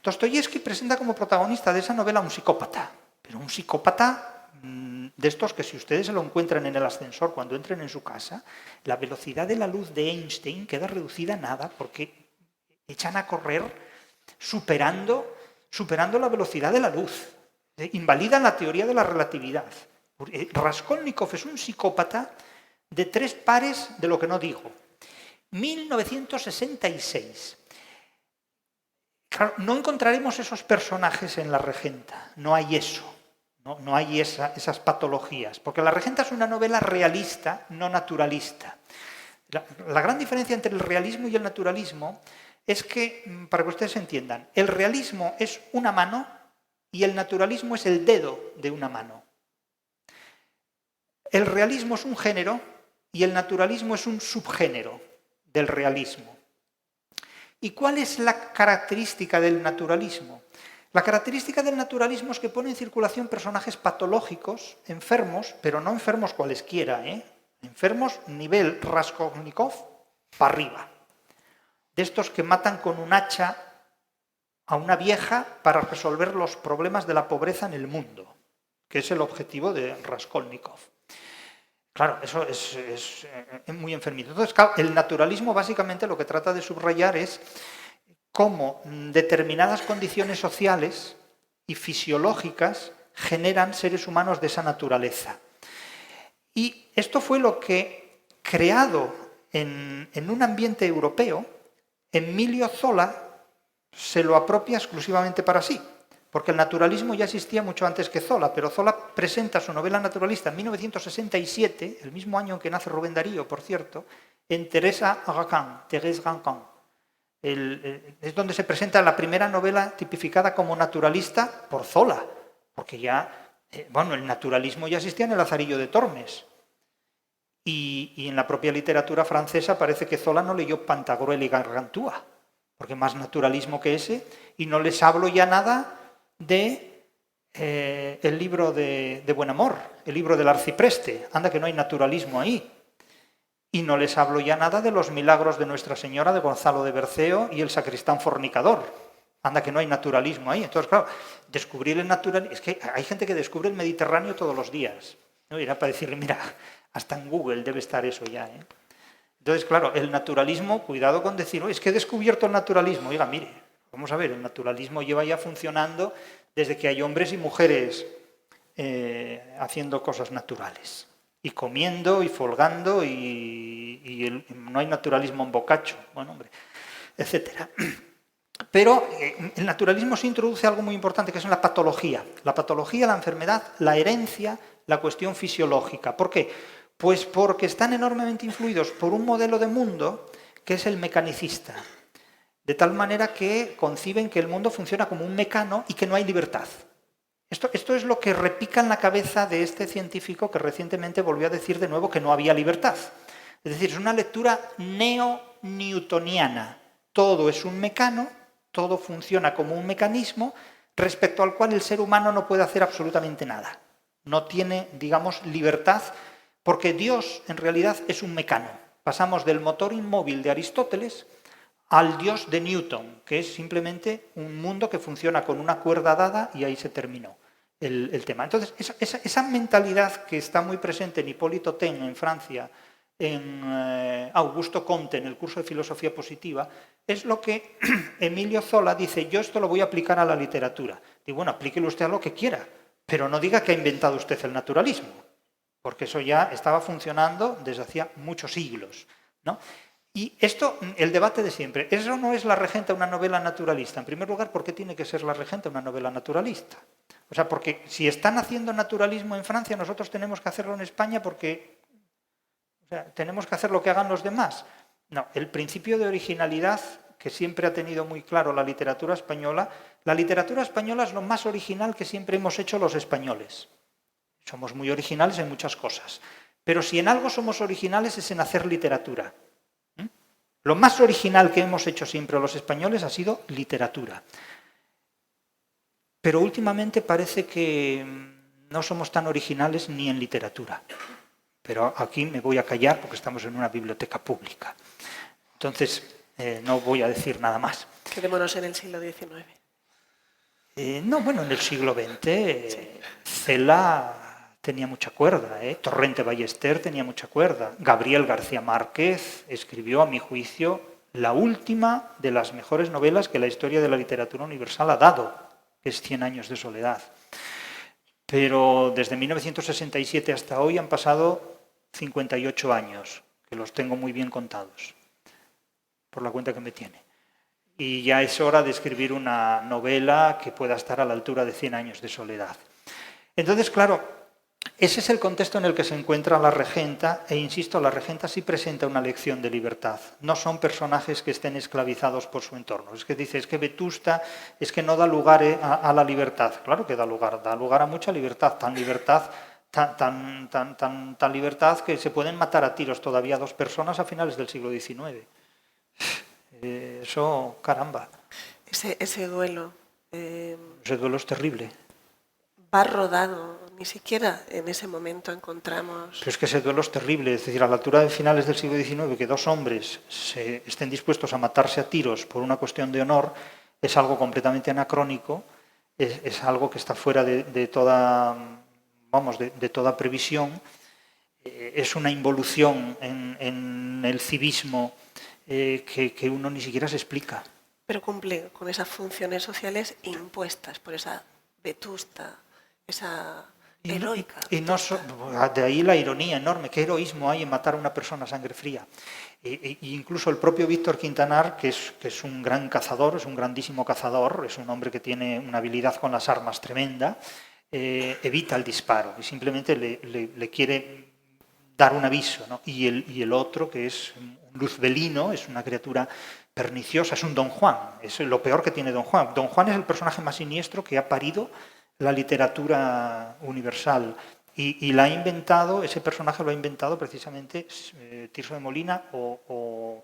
Dostoyevsky presenta como protagonista de esa novela a un psicópata, pero un psicópata de estos que si ustedes se lo encuentran en el ascensor cuando entren en su casa, la velocidad de la luz de Einstein queda reducida a nada porque echan a correr superando la velocidad de la luz. Invalidan la teoría de la relatividad. Raskolnikov es un psicópata de 3 pares de lo que no digo. 1966. Claro, no encontraremos esos personajes en La Regenta, no hay eso, no hay esas patologías, porque La Regenta es una novela realista, no naturalista. La gran diferencia entre el realismo y el naturalismo es que, para que ustedes entiendan, el realismo es una mano y el naturalismo es el dedo de una mano. El realismo es un género y el naturalismo es un subgénero del realismo. ¿Y cuál es la característica del naturalismo? La característica del naturalismo es que pone en circulación personajes patológicos, enfermos, pero no enfermos cualesquiera, enfermos nivel Raskolnikov para arriba. De estos que matan con un hacha a una vieja para resolver los problemas de la pobreza en el mundo, que es el objetivo de Raskolnikov. Claro, eso es muy enfermito. Entonces, claro, el naturalismo básicamente lo que trata de subrayar es cómo determinadas condiciones sociales y fisiológicas generan seres humanos de esa naturaleza. Y esto fue lo que, creado en un ambiente europeo, Emilio Zola se lo apropia exclusivamente para sí. Porque el naturalismo ya existía mucho antes que Zola, pero Zola presenta su novela naturalista en 1967, el mismo año en que nace Rubén Darío, por cierto, en Thérèse Racan. Es donde se presenta la primera novela tipificada como naturalista por Zola, porque ya, el naturalismo ya existía en el Lazarillo de Tormes. Y en la propia literatura francesa parece que Zola no leyó Pantagruel y Gargantúa, porque más naturalismo que ese, y no les hablo ya nada de el libro de Buen Amor, el libro del arcipreste. Anda que no hay naturalismo ahí. Y no les hablo ya nada de los milagros de Nuestra Señora, de Gonzalo de Berceo y el sacristán fornicador. Anda que no hay naturalismo ahí. Entonces, claro, descubrir el naturalismo... Es que hay gente que descubre el Mediterráneo todos los días, ¿no? Era para decirle, mira, hasta en Google debe estar eso ya, Entonces, claro, el naturalismo, cuidado con decir, es que he descubierto el naturalismo. Oiga, mire, vamos a ver, el naturalismo lleva ya funcionando desde que hay hombres y mujeres haciendo cosas naturales. Y comiendo y folgando y no hay naturalismo en Boccaccio, etcétera. Pero el naturalismo se introduce algo muy importante, que es la patología. La patología, la enfermedad, la herencia, la cuestión fisiológica. ¿Por qué? Pues porque están enormemente influidos por un modelo de mundo que es el mecanicista. De tal manera que conciben que el mundo funciona como un mecano y que no hay libertad. Esto es lo que repica en la cabeza de este científico que recientemente volvió a decir de nuevo que no había libertad. Es decir, es una lectura neo-newtoniana. Todo es un mecano, todo funciona como un mecanismo respecto al cual el ser humano no puede hacer absolutamente nada. No tiene, digamos, libertad, porque Dios en realidad es un mecano. Pasamos del motor inmóvil de Aristóteles al Dios de Newton, que es simplemente un mundo que funciona con una cuerda dada y ahí se terminó el tema. Entonces, esa mentalidad que está muy presente en Hipólito Taine en Francia, en Augusto Comte en el curso de filosofía positiva, es lo que Emilio Zola dice: yo esto lo voy a aplicar a la literatura. Digo, bueno, aplíquelo usted a lo que quiera, pero no diga que ha inventado usted el naturalismo, porque eso ya estaba funcionando desde hacía muchos siglos, ¿no? Y esto, el debate de siempre, ¿eso no es La Regenta una novela naturalista? En primer lugar, ¿por qué tiene que ser La Regenta una novela naturalista? O sea, porque si están haciendo naturalismo en Francia, nosotros tenemos que hacerlo en España porque tenemos que hacer lo que hagan los demás. No, el principio de originalidad que siempre ha tenido muy claro la literatura española es lo más original que siempre hemos hecho los españoles. Somos muy originales en muchas cosas, pero si en algo somos originales es en hacer literatura. Lo más original que hemos hecho siempre los españoles ha sido literatura. Pero últimamente parece que no somos tan originales ni en literatura. Pero aquí me voy a callar porque estamos en una biblioteca pública. Entonces, no voy a decir nada más. Quedémonos en el siglo XIX. No, bueno, en el siglo XX, Cela tenía mucha cuerda, Torrente Ballester tenía mucha cuerda. Gabriel García Márquez escribió, a mi juicio, la última de las mejores novelas que la historia de la literatura universal ha dado, que es 100 años de soledad. Pero desde 1967 hasta hoy han pasado 58 años, que los tengo muy bien contados, por la cuenta que me tiene. Y ya es hora de escribir una novela que pueda estar a la altura de 100 años de soledad. Entonces, claro, ese es el contexto en el que se encuentra la regenta, e insisto, la regenta sí presenta una lección de libertad. No son personajes que estén esclavizados por su entorno. Es que dice, es que Vetusta es que no da lugar a la libertad. Claro que da lugar a mucha libertad, tan libertad que se pueden matar a tiros todavía 2 personas a finales del siglo XIX. Eso, caramba. Ese duelo. Ese duelo es terrible. Va rodado, ni siquiera en ese momento encontramos... Pero es que ese duelo es terrible, es decir, a la altura de finales del siglo XIX, que 2 hombres estén dispuestos a matarse a tiros por una cuestión de honor, es algo completamente anacrónico, es algo que está fuera de toda previsión, es una involución en el civismo que uno ni siquiera se explica. Pero cumple con esas funciones sociales impuestas por esa Vetusta, esa heroica. Y no de ahí la ironía enorme. ¿Qué heroísmo hay en matar a una persona a sangre fría? Incluso el propio Víctor Quintanar, que es un gran cazador, es un grandísimo cazador, es un hombre que tiene una habilidad con las armas tremenda, evita el disparo y simplemente le quiere dar un aviso, ¿no? Y el otro, que es un luzbelino, es una criatura perniciosa, es un Don Juan, es lo peor que tiene Don Juan. Don Juan es el personaje más siniestro que ha parido la literatura universal y la ha inventado, ese personaje lo ha inventado precisamente Tirso de Molina o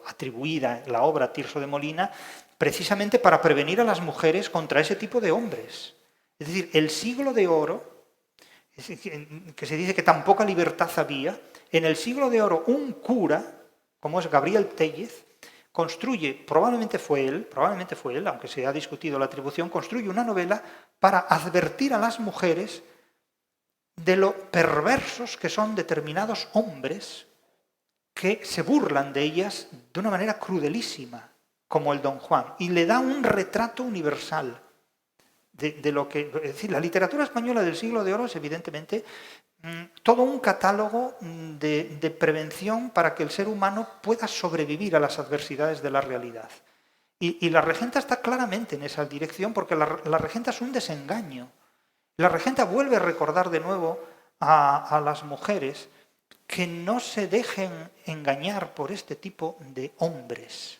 atribuida la obra a Tirso de Molina precisamente para prevenir a las mujeres contra ese tipo de hombres. Es decir, el siglo de oro, que se dice que tan poca libertad había, en el siglo de oro un cura, como es Gabriel Tellez, construye, probablemente fue él, aunque se ha discutido la atribución, construye una novela para advertir a las mujeres de lo perversos que son determinados hombres que se burlan de ellas de una manera crudelísima, como el Don Juan, y le da un retrato universal de lo que... Es decir, la literatura española del siglo de oro es evidentemente todo un catálogo de prevención para que el ser humano pueda sobrevivir a las adversidades de la realidad. Y la regenta está claramente en esa dirección porque la regenta es un desengaño. La regenta vuelve a recordar de nuevo a las mujeres que no se dejen engañar por este tipo de hombres.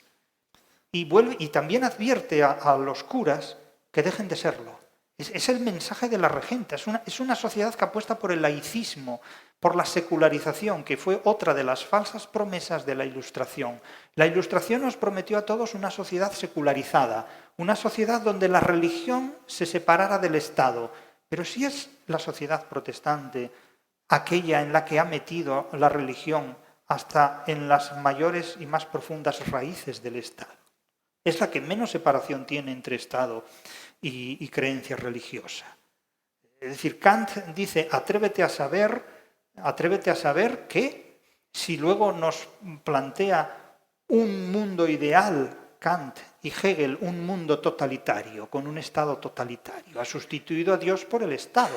Y también advierte a los curas que dejen de serlo. Es el mensaje de la regenta. Es una sociedad que apuesta por el laicismo, por la secularización, que fue otra de las falsas promesas de la Ilustración. La Ilustración nos prometió a todos una sociedad secularizada, una sociedad donde la religión se separara del Estado. Pero si es la sociedad protestante aquella en la que ha metido la religión hasta en las mayores y más profundas raíces del Estado. Es la que menos separación tiene entre Estado y creencia religiosa. Es decir, Kant dice, atrévete a saber que si luego nos plantea un mundo ideal, Kant y Hegel, un mundo totalitario, con un Estado totalitario, ha sustituido a Dios por el Estado.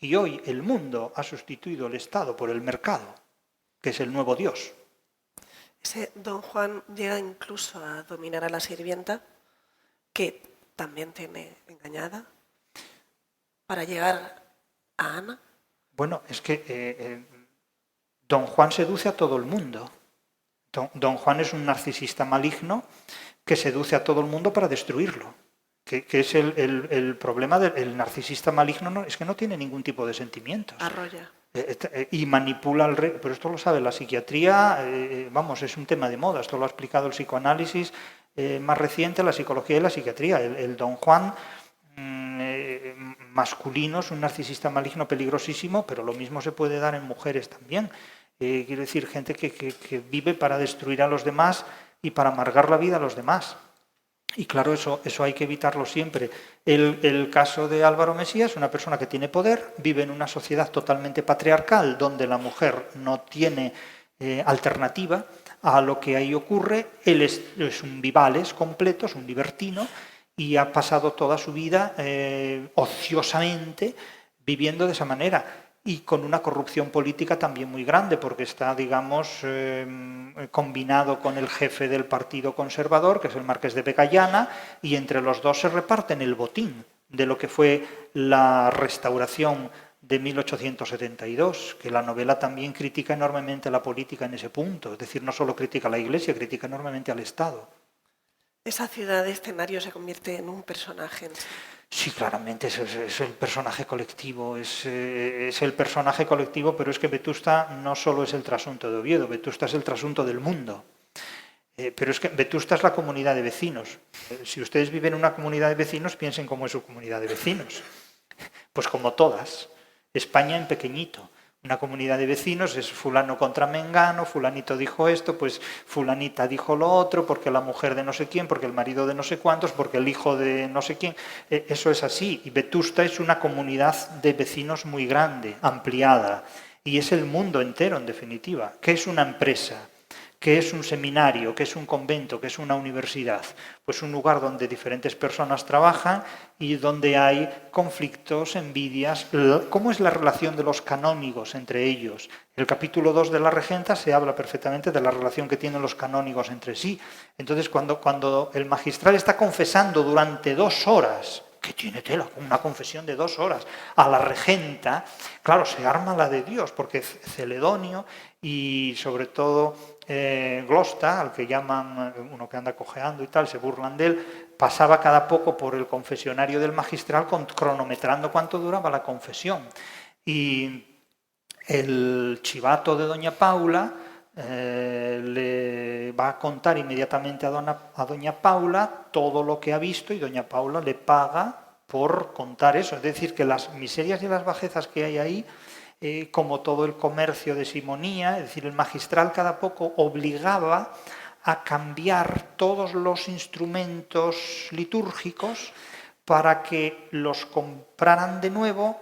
Y hoy el mundo ha sustituido el Estado por el mercado, que es el nuevo Dios. Ese Don Juan llega incluso a dominar a la sirvienta, que también tiene engañada, para llegar a Ana. Bueno, es que Don Juan seduce a todo el mundo. Don Juan es un narcisista maligno que seduce a todo el mundo para destruirlo. Que es el problema del narcisista maligno, es que no tiene ningún tipo de sentimientos. Arrolla. Y manipula al rey. Pero esto lo sabe la psiquiatría, es un tema de moda. Esto lo ha explicado el psicoanálisis más reciente, la psicología y la psiquiatría. El Don Juan masculino es un narcisista maligno peligrosísimo, pero lo mismo se puede dar en mujeres también. Quiero decir, gente que vive para destruir a los demás y para amargar la vida a los demás. Y claro, eso hay que evitarlo siempre. El caso de Álvaro Mesías, una persona que tiene poder, vive en una sociedad totalmente patriarcal, donde la mujer no tiene alternativa a lo que ahí ocurre. Él es un vivales completo, es un libertino, y ha pasado toda su vida ociosamente viviendo de esa manera. Y con una corrupción política también muy grande, porque está, digamos, combinado con el jefe del Partido Conservador, que es el Marqués de Vegallana, y entre los dos se reparten el botín de lo que fue la restauración de 1872, que la novela también critica enormemente la política en ese punto. Es decir, no solo critica a la Iglesia, critica enormemente al Estado. Esa ciudad de escenario se convierte en un personaje en sí. Sí, claramente, es el personaje colectivo, es el personaje colectivo, pero es que Vetusta no solo es el trasunto de Oviedo, Vetusta es el trasunto del mundo. Pero es que Vetusta es la comunidad de vecinos. Si ustedes viven en una comunidad de vecinos, piensen cómo es su comunidad de vecinos. Pues como todas, España en pequeñito. Una comunidad de vecinos es fulano contra mengano, fulanito dijo esto, pues fulanita dijo lo otro, porque la mujer de no sé quién, porque el marido de no sé cuántos, porque el hijo de no sé quién. Eso es así. Y Vetusta es una comunidad de vecinos muy grande, ampliada. Y es el mundo entero, en definitiva. ¿Qué es una empresa? ¿Qué es un seminario? ¿Qué es un convento? ¿Qué es una universidad? Pues un lugar donde diferentes personas trabajan y donde hay conflictos, envidias. ¿Cómo es la relación de los canónigos entre ellos? El capítulo 2 de la Regenta se habla perfectamente de la relación que tienen los canónigos entre sí. Entonces, cuando el magistral está confesando durante 2 horas, que tiene tela, una confesión de 2 horas, a la regenta, claro, se arma la de Dios, porque Celedonio y sobre todo Glosta, al que llaman uno que anda cojeando y tal, se burlan de él, pasaba cada poco por el confesionario del magistral cronometrando cuánto duraba la confesión. Y el chivato de doña Paula le va a contar inmediatamente a doña Paula todo lo que ha visto y doña Paula le paga por contar eso. Es decir, que las miserias y las bajezas que hay ahí, como todo el comercio de simonía, es decir, el magistral cada poco obligaba a cambiar todos los instrumentos litúrgicos para que los compraran de nuevo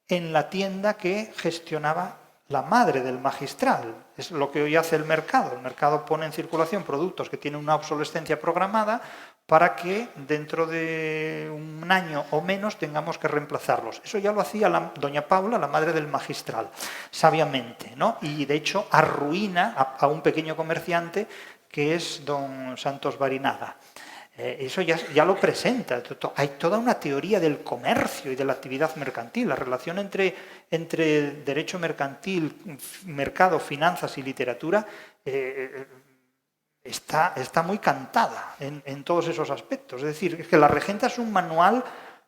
en la tienda que gestionaba la madre del magistral. Es lo que hoy hace el mercado. El mercado pone en circulación productos que tienen una obsolescencia programada para que dentro de un año o menos tengamos que reemplazarlos. Eso ya lo hacía doña Paula, la madre del magistral, sabiamente, ¿no? Y de hecho arruina a un pequeño comerciante que es don Santos Barinaga. Eso ya lo presenta. Hay toda una teoría del comercio y de la actividad mercantil. La relación entre derecho mercantil, mercado, finanzas y literatura está muy cantada en todos esos aspectos. Es decir, que la Regenta es un manual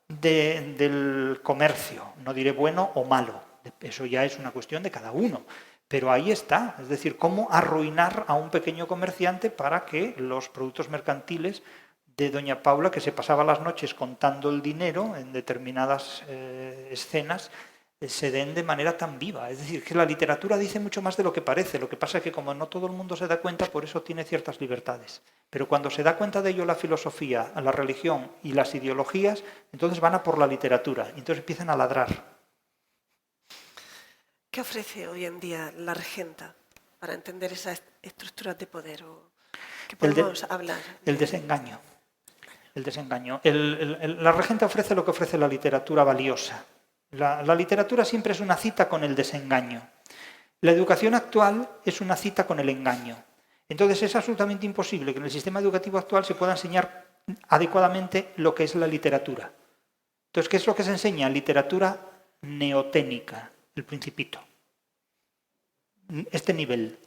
del comercio. No diré bueno o malo, eso ya es una cuestión de cada uno. Pero ahí está, es decir, cómo arruinar a un pequeño comerciante para que los productos mercantiles de doña Paula, que se pasaba las noches contando el dinero en determinadas escenas, se den de manera tan viva. Es decir, que la literatura dice mucho más de lo que parece. Lo que pasa es que como no todo el mundo se da cuenta, por eso tiene ciertas libertades. Pero cuando se da cuenta de ello la filosofía, la religión y las ideologías, entonces van a por la literatura y entonces empiezan a ladrar. ¿Qué ofrece hoy en día la regenta para entender esas estructuras de poder? ¿O qué podemos hablar? El desengaño. El desengaño. La regenta ofrece lo que ofrece la literatura valiosa. La literatura siempre es una cita con el desengaño. La educación actual es una cita con el engaño. Entonces es absolutamente imposible que en el sistema educativo actual se pueda enseñar adecuadamente lo que es la literatura. Entonces, ¿qué es lo que se enseña? Literatura neoténica. El Principito. Este nivel.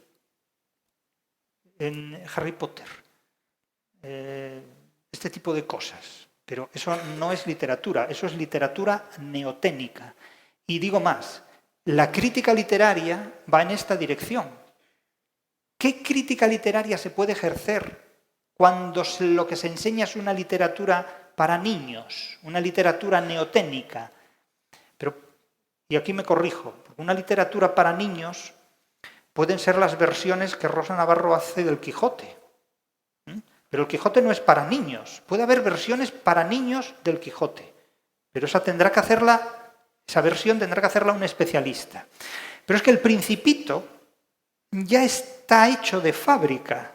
En Harry Potter. Este tipo de cosas. Pero eso no es literatura, eso es literatura neoténica. Y digo más, la crítica literaria va en esta dirección. ¿Qué crítica literaria se puede ejercer cuando lo que se enseña es una literatura para niños, una literatura neoténica? Y aquí me corrijo, porque una literatura para niños pueden ser las versiones que Rosa Navarro hace del Quijote. Pero el Quijote no es para niños. Puede haber versiones para niños del Quijote, pero esa versión tendrá que hacerla un especialista. Pero es que el Principito ya está hecho de fábrica.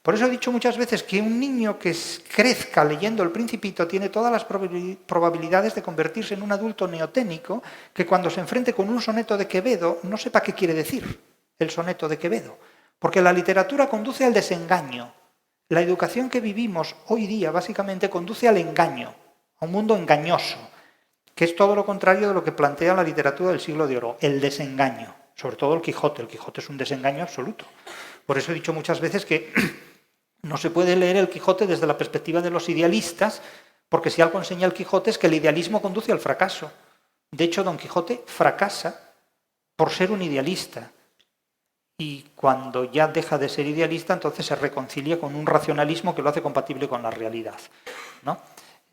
Por eso he dicho muchas veces que un niño que crezca leyendo el Principito tiene todas las probabilidades de convertirse en un adulto neoténico que cuando se enfrente con un soneto de Quevedo no sepa qué quiere decir el soneto de Quevedo. Porque la literatura conduce al desengaño. La educación que vivimos hoy día básicamente conduce al engaño, a un mundo engañoso, que es todo lo contrario de lo que plantea la literatura del siglo de oro, el desengaño. Sobre todo el Quijote. El Quijote es un desengaño absoluto. Por eso he dicho muchas veces que no se puede leer el Quijote desde la perspectiva de los idealistas, porque si algo enseña el Quijote es que el idealismo conduce al fracaso. De hecho, Don Quijote fracasa por ser un idealista. Y cuando ya deja de ser idealista, entonces se reconcilia con un racionalismo que lo hace compatible con la realidad, ¿no?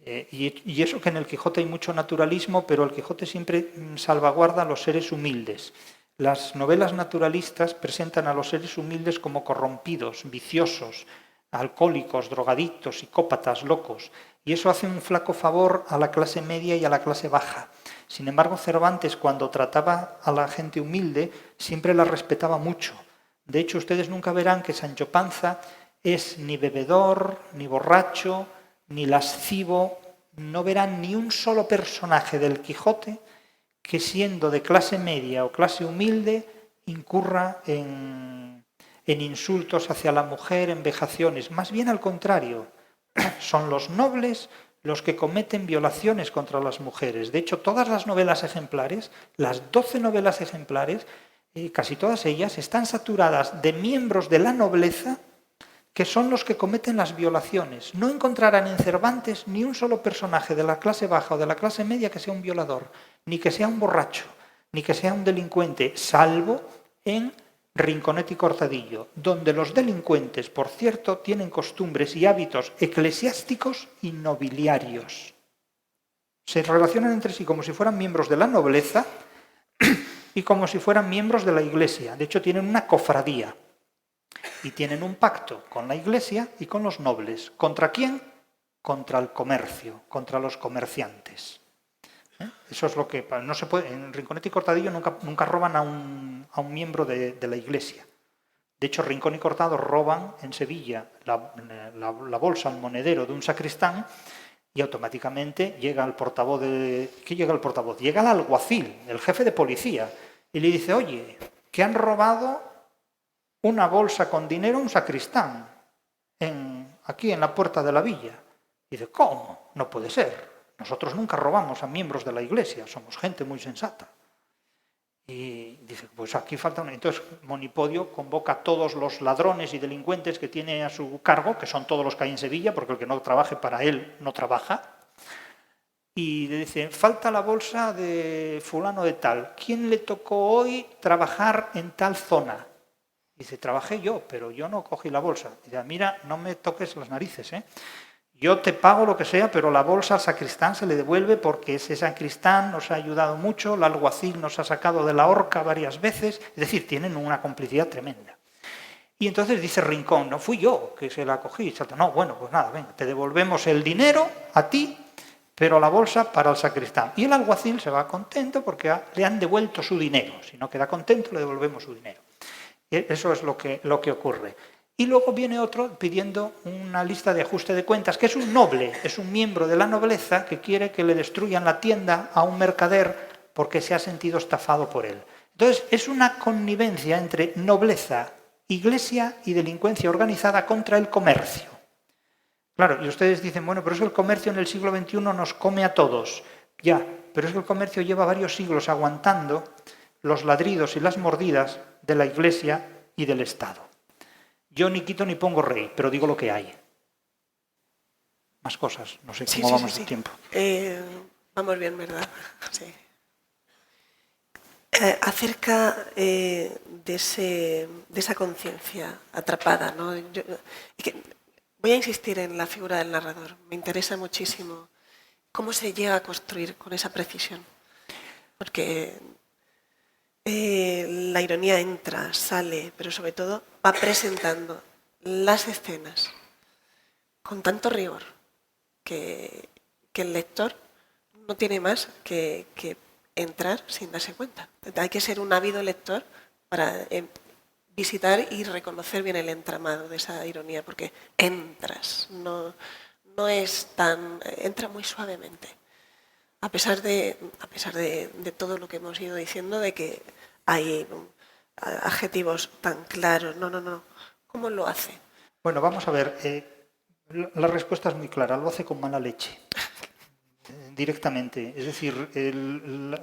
Y eso que en el Quijote hay mucho naturalismo, pero el Quijote siempre salvaguarda a los seres humildes. Las novelas naturalistas presentan a los seres humildes como corrompidos, viciosos, alcohólicos, drogadictos, psicópatas, locos. Y eso hace un flaco favor a la clase media y a la clase baja. Sin embargo, Cervantes, cuando trataba a la gente humilde, siempre la respetaba mucho. De hecho, ustedes nunca verán que Sancho Panza es ni bebedor, ni borracho, ni lascivo. No verán ni un solo personaje del Quijote que, siendo de clase media o clase humilde, incurra en insultos hacia la mujer, en vejaciones. Más bien al contrario, son los nobles los que cometen violaciones contra las mujeres. De hecho, todas las novelas ejemplares, las 12 novelas ejemplares, casi todas ellas, están saturadas de miembros de la nobleza que son los que cometen las violaciones. No encontrarán en Cervantes ni un solo personaje de la clase baja o de la clase media que sea un violador, ni que sea un borracho, ni que sea un delincuente, salvo en Rinconete y Cortadillo, donde los delincuentes, por cierto, tienen costumbres y hábitos eclesiásticos y nobiliarios. Se relacionan entre sí como si fueran miembros de la nobleza y como si fueran miembros de la Iglesia. De hecho, tienen una cofradía y tienen un pacto con la Iglesia y con los nobles. ¿Contra quién? Contra el comercio, contra los comerciantes. Eso es lo que no se puede. En Rinconete y Cortadillo nunca roban a un miembro de la Iglesia. De hecho, Rincón y Cortado roban en Sevilla la bolsa, el monedero de un sacristán y automáticamente llega el portavoz de... ¿Qué llega el portavoz? Llega el alguacil, el jefe de policía, y le dice, oye, que han robado una bolsa con dinero a un sacristán aquí en la puerta de la villa. Y dice, ¿cómo? No puede ser. Nosotros nunca robamos a miembros de la Iglesia, somos gente muy sensata. Y dice, pues aquí falta una... Entonces Monipodio convoca a todos los ladrones y delincuentes que tiene a su cargo, que son todos los que hay en Sevilla, porque el que no trabaje para él no trabaja, y le dice, falta la bolsa de fulano de tal. ¿Quién le tocó hoy trabajar en tal zona? Dice, trabajé yo, pero yo no cogí la bolsa. Dice, mira, no me toques las narices, ¿eh? Yo te pago lo que sea, pero la bolsa al sacristán se le devuelve porque ese sacristán nos ha ayudado mucho, el alguacil nos ha sacado de la horca varias veces. Es decir, tienen una complicidad tremenda. Y entonces dice Rincón, no fui yo que se la cogí. No, bueno, pues nada, venga, te devolvemos el dinero a ti, pero la bolsa para el sacristán. Y el alguacil se va contento porque le han devuelto su dinero. Si no queda contento, le devolvemos su dinero. Eso es lo que ocurre. Y luego viene otro pidiendo una lista de ajuste de cuentas, que es un noble, es un miembro de la nobleza que quiere que le destruyan la tienda a un mercader porque se ha sentido estafado por él. Entonces, es una connivencia entre nobleza, iglesia y delincuencia organizada contra el comercio. Claro, y ustedes dicen, bueno, pero es que el comercio en el siglo XXI nos come a todos. Ya, pero es que el comercio lleva varios siglos aguantando los ladridos y las mordidas de la iglesia y del Estado. Yo ni quito ni pongo rey, pero digo lo que hay. Más cosas, no sé cómo vamos de tiempo. Vamos bien, ¿verdad? Sí. Acerca de esa conciencia atrapada, ¿no? Voy a insistir en la figura del narrador. Me interesa muchísimo cómo se llega a construir con esa precisión. Porque la ironía entra, sale, pero sobre todo va presentando las escenas con tanto rigor que el lector no tiene más que entrar sin darse cuenta. Hay que ser un ávido lector para visitar y reconocer bien el entramado de esa ironía, porque entras, no es tan... entra muy suavemente. A pesar de todo lo que hemos ido diciendo, de que hay adjetivos tan claros. No. ¿Cómo lo hace? Bueno, vamos a ver. La respuesta es muy clara. Lo hace con mala leche. Directamente. Es decir,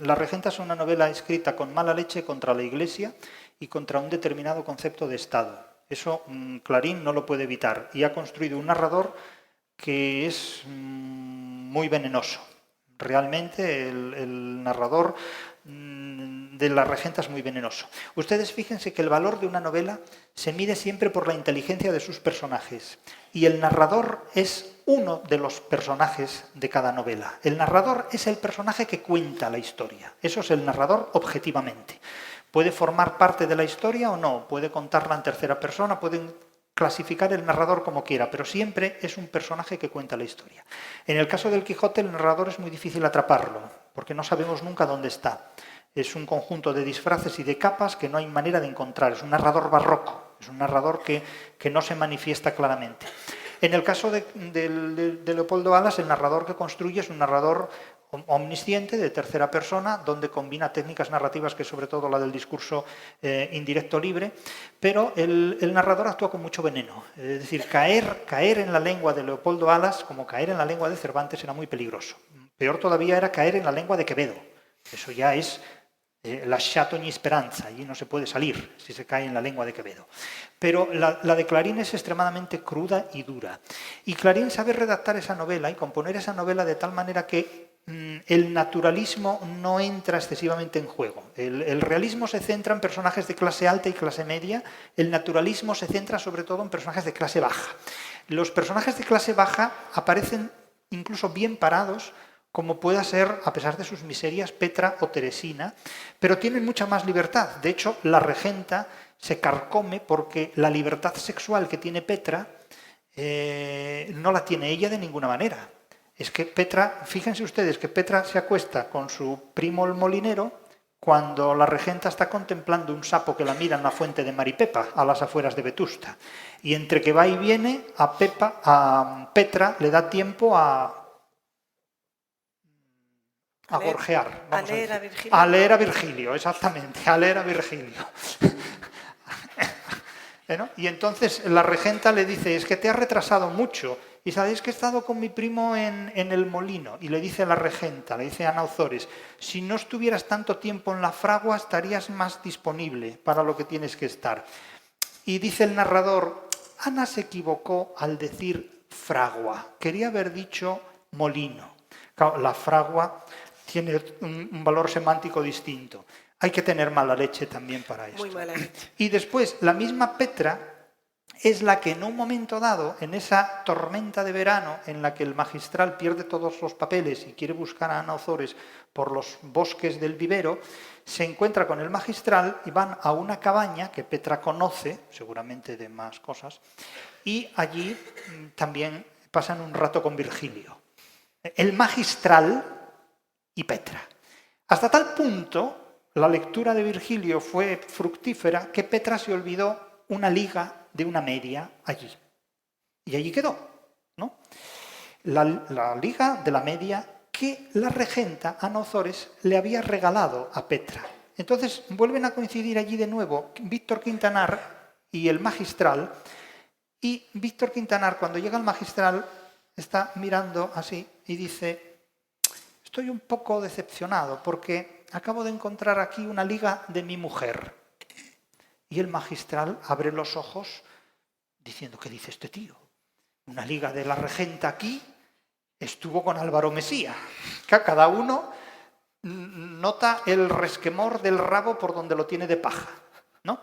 La Regenta es una novela escrita con mala leche contra la Iglesia y contra un determinado concepto de Estado. Eso Clarín no lo puede evitar. Y ha construido un narrador que es muy venenoso. Realmente el narrador de La Regenta es muy venenoso. Ustedes fíjense que el valor de una novela se mide siempre por la inteligencia de sus personajes. Y el narrador es uno de los personajes de cada novela. El narrador es el personaje que cuenta la historia. Eso es el narrador objetivamente. Puede formar parte de la historia o no, puede contarla en tercera persona, pueden clasificar el narrador como quiera, pero siempre es un personaje que cuenta la historia. En el caso del Quijote, el narrador es muy difícil atraparlo, porque no sabemos nunca dónde está. Es un conjunto de disfraces y de capas que no hay manera de encontrar. Es un narrador barroco, es un narrador que no se manifiesta claramente. En el caso de Leopoldo Alas, el narrador que construye es un narrador omnisciente, de tercera persona, donde combina técnicas narrativas, que es sobre todo la del discurso indirecto libre, pero el narrador actúa con mucho veneno. Es decir, caer en la lengua de Leopoldo Alas, como caer en la lengua de Cervantes, era muy peligroso. Peor todavía era caer en la lengua de Quevedo. Eso ya es lasciato ogni speranza, allí no se puede salir si se cae en la lengua de Quevedo. Pero la de Clarín es extremadamente cruda y dura. Y Clarín sabe redactar esa novela y componer esa novela de tal manera que el naturalismo no entra excesivamente en juego. El realismo se centra en personajes de clase alta y clase media, el naturalismo se centra sobre todo en personajes de clase baja. Los personajes de clase baja aparecen incluso bien parados, como pueda ser, a pesar de sus miserias, Petra o Teresina, pero tienen mucha más libertad. De hecho, la regenta se carcome porque la libertad sexual que tiene Petra no la tiene ella de ninguna manera. Es que Petra, fíjense ustedes que Petra se acuesta con su primo el molinero cuando la regenta está contemplando un sapo que la mira en la fuente de Maripepa, a las afueras de Vetusta. Y entre que va y viene, a Petra le da tiempo a gorjear. A leer a Virgilio. A leer a Virgilio, exactamente, a leer a Virgilio. ¿No? Y entonces la regenta le dice, es que te has retrasado mucho. Y sabéis que he estado con mi primo en el molino. Y le dice la regenta, le dice a Ana Ozores, si no estuvieras tanto tiempo en la fragua, estarías más disponible para lo que tienes que estar. Y dice el narrador, Ana se equivocó al decir fragua. Quería haber dicho molino. Claro, la fragua tiene un valor semántico distinto. Hay que tener mala leche también para esto. Muy mala leche. Y después, la misma Petra es la que en un momento dado, en esa tormenta de verano en la que el magistral pierde todos los papeles y quiere buscar a Ana Ozores por los bosques del vivero, se encuentra con el magistral y van a una cabaña que Petra conoce, seguramente de más cosas, y allí también pasan un rato con Virgilio. El magistral y Petra. Hasta tal punto la lectura de Virgilio fue fructífera que Petra se olvidó una liga de una media allí. Y allí quedó, ¿no? La liga de la media que la regenta Ana Ozores le había regalado a Petra. Entonces vuelven a coincidir allí de nuevo Víctor Quintanar y el magistral. Y Víctor Quintanar, cuando llega al magistral, está mirando así y dice: estoy un poco decepcionado porque acabo de encontrar aquí una liga de mi mujer. Y el magistral abre los ojos diciendo: ¿qué dice este tío? Una liga de la regenta aquí estuvo con Álvaro Mesía. Que cada uno nota el resquemor del rabo por donde lo tiene de paja, ¿no?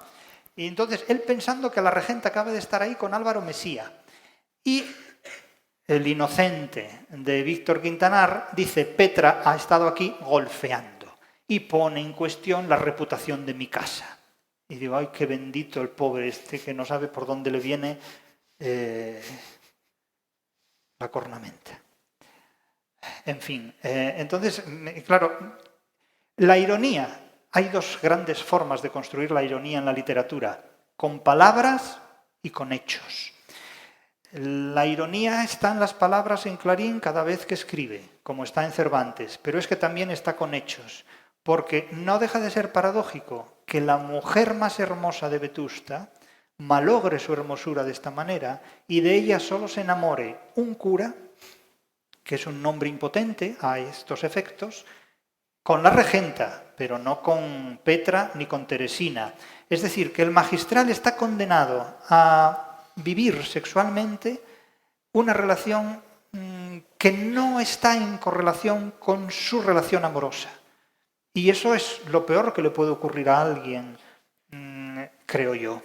Y entonces él, pensando que la regenta acaba de estar ahí con Álvaro Mesía. Y el inocente de Víctor Quintanar dice: Petra ha estado aquí golfeando y pone en cuestión la reputación de mi casa. Y digo: ay, qué bendito el pobre este que no sabe por dónde le viene la cornamenta. En fin, entonces, claro, la ironía. Hay dos grandes formas de construir la ironía en la literatura: con palabras y con hechos. La ironía está en las palabras en Clarín cada vez que escribe, como está en Cervantes, pero es que también está con hechos, porque no deja de ser paradójico que la mujer más hermosa de Vetusta malogre su hermosura de esta manera y de ella solo se enamore un cura, que es un nombre impotente a estos efectos, con la regenta, pero no con Petra ni con Teresina. Es decir, que el magistral está condenado a vivir sexualmente una relación que no está en correlación con su relación amorosa. Y eso es lo peor que le puede ocurrir a alguien, creo yo.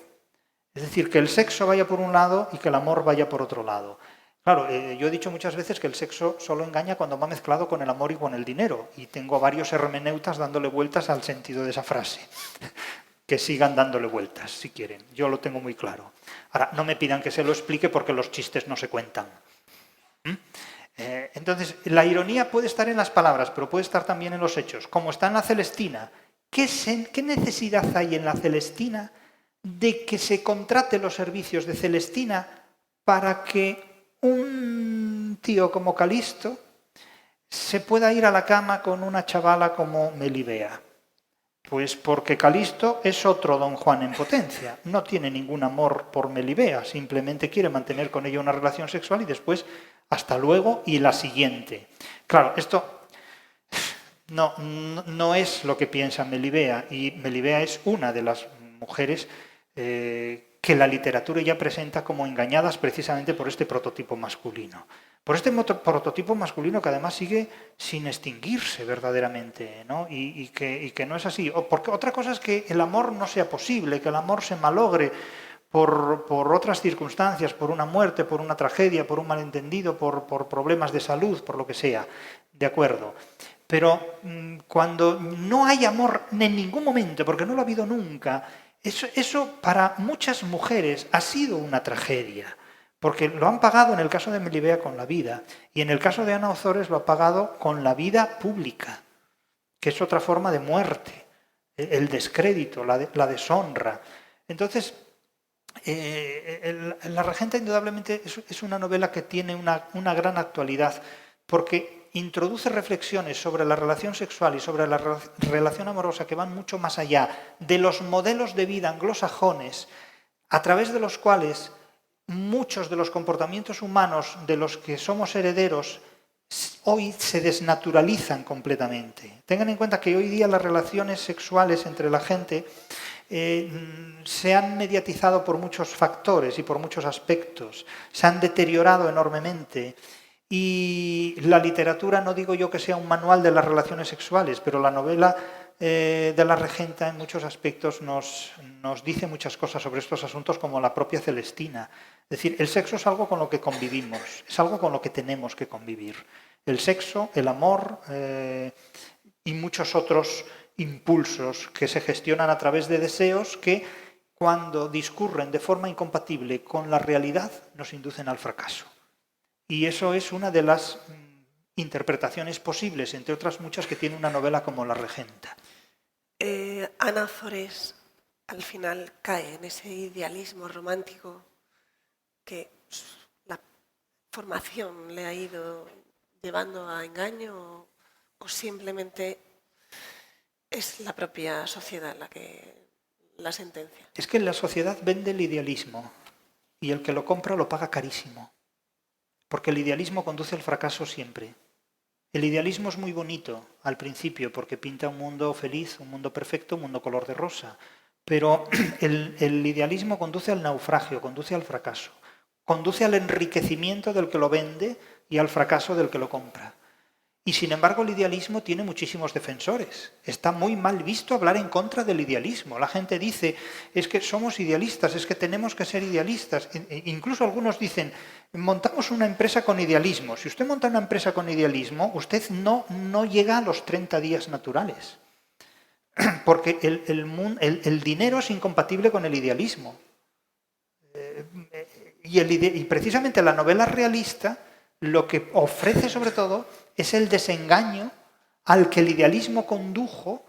Es decir, que el sexo vaya por un lado y que el amor vaya por otro lado. Claro, yo he dicho muchas veces que el sexo solo engaña cuando va mezclado con el amor y con el dinero. Y tengo varios hermeneutas dándole vueltas al sentido de esa frase. Que sigan dándole vueltas, si quieren. Yo lo tengo muy claro. Ahora, no me pidan que se lo explique porque los chistes no se cuentan. Entonces, la ironía puede estar en las palabras, pero puede estar también en los hechos. Como está en la Celestina. ¿Qué necesidad hay en la Celestina de que se contrate los servicios de Celestina para que un tío como Calisto se pueda ir a la cama con una chavala como Melibea? Pues porque Calisto es otro Don Juan en potencia, no tiene ningún amor por Melibea, simplemente quiere mantener con ella una relación sexual y después hasta luego y la siguiente. Claro, esto no es lo que piensa Melibea, y Melibea es una de las mujeres que la literatura ya presenta como engañadas precisamente por este prototipo masculino. Por este prototipo masculino que además sigue sin extinguirse verdaderamente, ¿no? Y que no es así. Porque otra cosa es que el amor no sea posible, que el amor se malogre por otras circunstancias, por una muerte, por una tragedia, por un malentendido, por problemas de salud, por lo que sea. De acuerdo. Pero cuando no hay amor en ningún momento, porque no lo ha habido nunca, eso para muchas mujeres ha sido una tragedia. Porque lo han pagado en el caso de Melibea con la vida, y en el caso de Ana Ozores lo ha pagado con la vida pública, que es otra forma de muerte, el descrédito, la deshonra. Entonces, La regenta indudablemente es una novela que tiene una gran actualidad, porque introduce reflexiones sobre la relación sexual y sobre la relación amorosa que van mucho más allá de los modelos de vida anglosajones, a través de los cuales muchos de los comportamientos humanos de los que somos herederos hoy se desnaturalizan completamente. Tengan en cuenta que hoy día las relaciones sexuales entre la gente se han mediatizado por muchos factores y por muchos aspectos, se han deteriorado enormemente Y la literatura, no digo yo que sea un manual de las relaciones sexuales, pero la novela de la regenta en muchos aspectos nos dice muchas cosas sobre estos asuntos, como la propia Celestina. Es decir, el sexo es algo con lo que convivimos, es algo con lo que tenemos que convivir. El sexo, el amor y muchos otros impulsos que se gestionan a través de deseos que, cuando discurren de forma incompatible con la realidad, nos inducen al fracaso. Y eso es una de las interpretaciones posibles, entre otras muchas, que tiene una novela como La regenta. Ana Forés al final cae en ese idealismo romántico que la formación le ha ido llevando a engaño, o simplemente es la propia sociedad la sentencia. Es que la sociedad vende el idealismo y el que lo compra lo paga carísimo, porque el idealismo conduce al fracaso siempre. El idealismo es muy bonito al principio porque pinta un mundo feliz, un mundo perfecto, un mundo color de rosa, pero el idealismo conduce al naufragio, conduce al fracaso, conduce al enriquecimiento del que lo vende y al fracaso del que lo compra. Y sin embargo el idealismo tiene muchísimos defensores. Está muy mal visto hablar en contra del idealismo. La gente dice, es que somos idealistas, es que tenemos que ser idealistas. Incluso algunos dicen, montamos una empresa con idealismo. Si usted monta una empresa con idealismo, usted no llega a los 30 días naturales. Porque el dinero es incompatible con el idealismo. Y precisamente la novela realista lo que ofrece sobre todo es el desengaño al que el idealismo condujo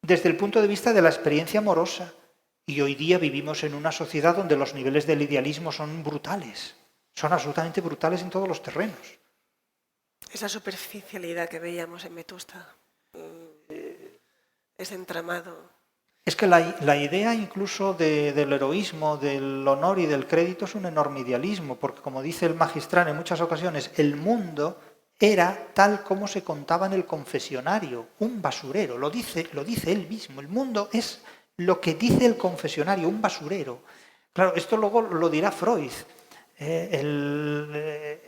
desde el punto de vista de la experiencia amorosa. Y hoy día vivimos en una sociedad donde los niveles del idealismo son brutales, son absolutamente brutales en todos los terrenos. Esa superficialidad que veíamos en Vetusta, ese entramado. Es que la idea incluso del heroísmo, del honor y del crédito es un enorme idealismo, porque como dice el magistral en muchas ocasiones, el mundo era tal como se contaba en el confesionario, un basurero, lo dice él mismo, el mundo es lo que dice el confesionario, un basurero. Claro, esto luego lo dirá Freud. El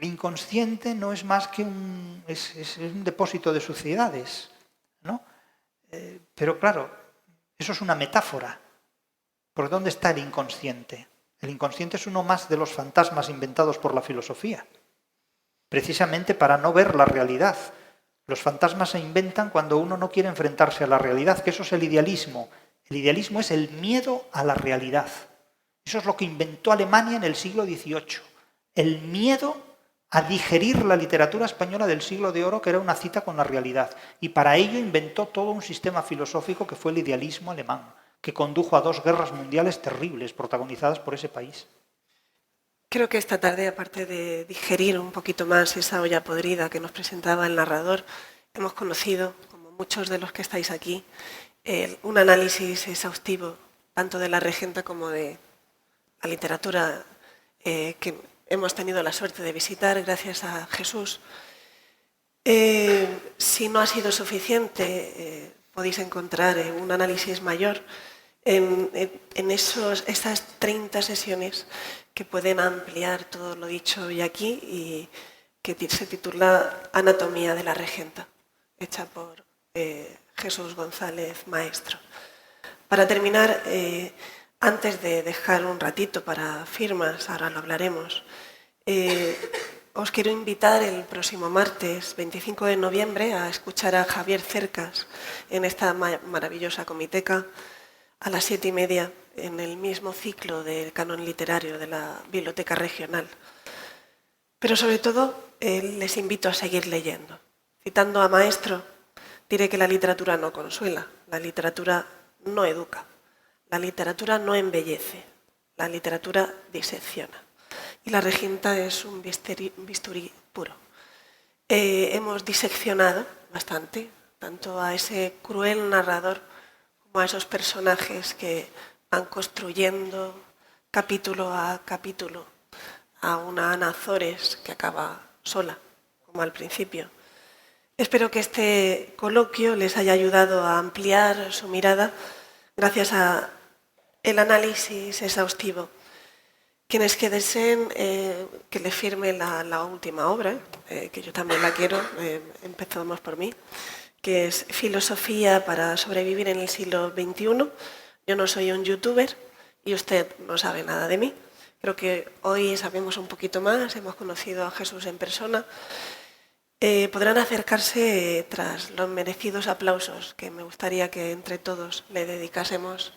inconsciente no es más que un depósito de suciedades, ¿no? Pero claro, eso es una metáfora. ¿Por dónde está el inconsciente? El inconsciente es uno más de los fantasmas inventados por la filosofía, precisamente para no ver la realidad. Los fantasmas se inventan cuando uno no quiere enfrentarse a la realidad, que eso es el idealismo. El idealismo es el miedo a la realidad. Eso es lo que inventó Alemania en el siglo XVIII. El miedo a digerir la literatura española del siglo de oro, que era una cita con la realidad. Y para ello inventó todo un sistema filosófico que fue el idealismo alemán, que condujo a 2 guerras mundiales terribles protagonizadas por ese país. Creo que esta tarde, aparte de digerir un poquito más esa olla podrida que nos presentaba el narrador, hemos conocido, como muchos de los que estáis aquí, un análisis exhaustivo, tanto de la regenta como de la literatura que hemos tenido la suerte de visitar gracias a Jesús. Si no ha sido suficiente, podéis encontrar un análisis mayor en esas 30 sesiones que pueden ampliar todo lo dicho hoy aquí y que se titula Anatomía de la regenta, hecha por Jesús González, maestro. Para terminar, antes de dejar un ratito para firmas, ahora lo hablaremos, os quiero invitar el próximo martes 25 de noviembre a escuchar a Javier Cercas en esta maravillosa comiteca a las 7:30 en el mismo ciclo del canon literario de la Biblioteca Regional. Pero sobre todo les invito a seguir leyendo. Citando a maestro, diré que la literatura no consuela, la literatura no educa. La literatura no embellece, la literatura disecciona. Y la regenta es un bisturí puro. Hemos diseccionado bastante, tanto a ese cruel narrador como a esos personajes que van construyendo capítulo a capítulo a una Ana Azores que acaba sola, como al principio. Espero que este coloquio les haya ayudado a ampliar su mirada gracias a el análisis exhaustivo Quienes que deseen que le firme la última obra, que yo también la quiero, empezamos por mí, que es Filosofía para sobrevivir en el siglo XXI. Yo no soy un youtuber y usted no sabe nada de mí. Creo que hoy sabemos un poquito más, hemos conocido a Jesús en persona. Podrán acercarse tras los merecidos aplausos que me gustaría que entre todos le dedicásemos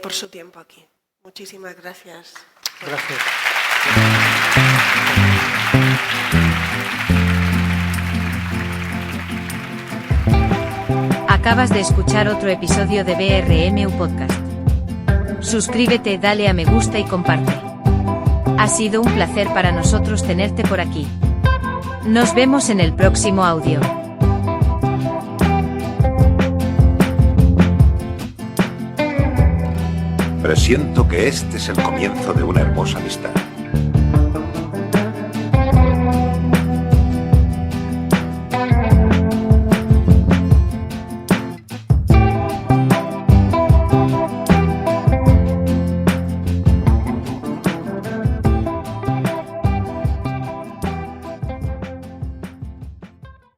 por su tiempo aquí. Muchísimas gracias. Gracias. Acabas de escuchar otro episodio de BRMU Podcast. Suscríbete, dale a me gusta y comparte. Ha sido un placer para nosotros tenerte por aquí. Nos vemos en el próximo audio. Presiento que este es el comienzo de una hermosa amistad.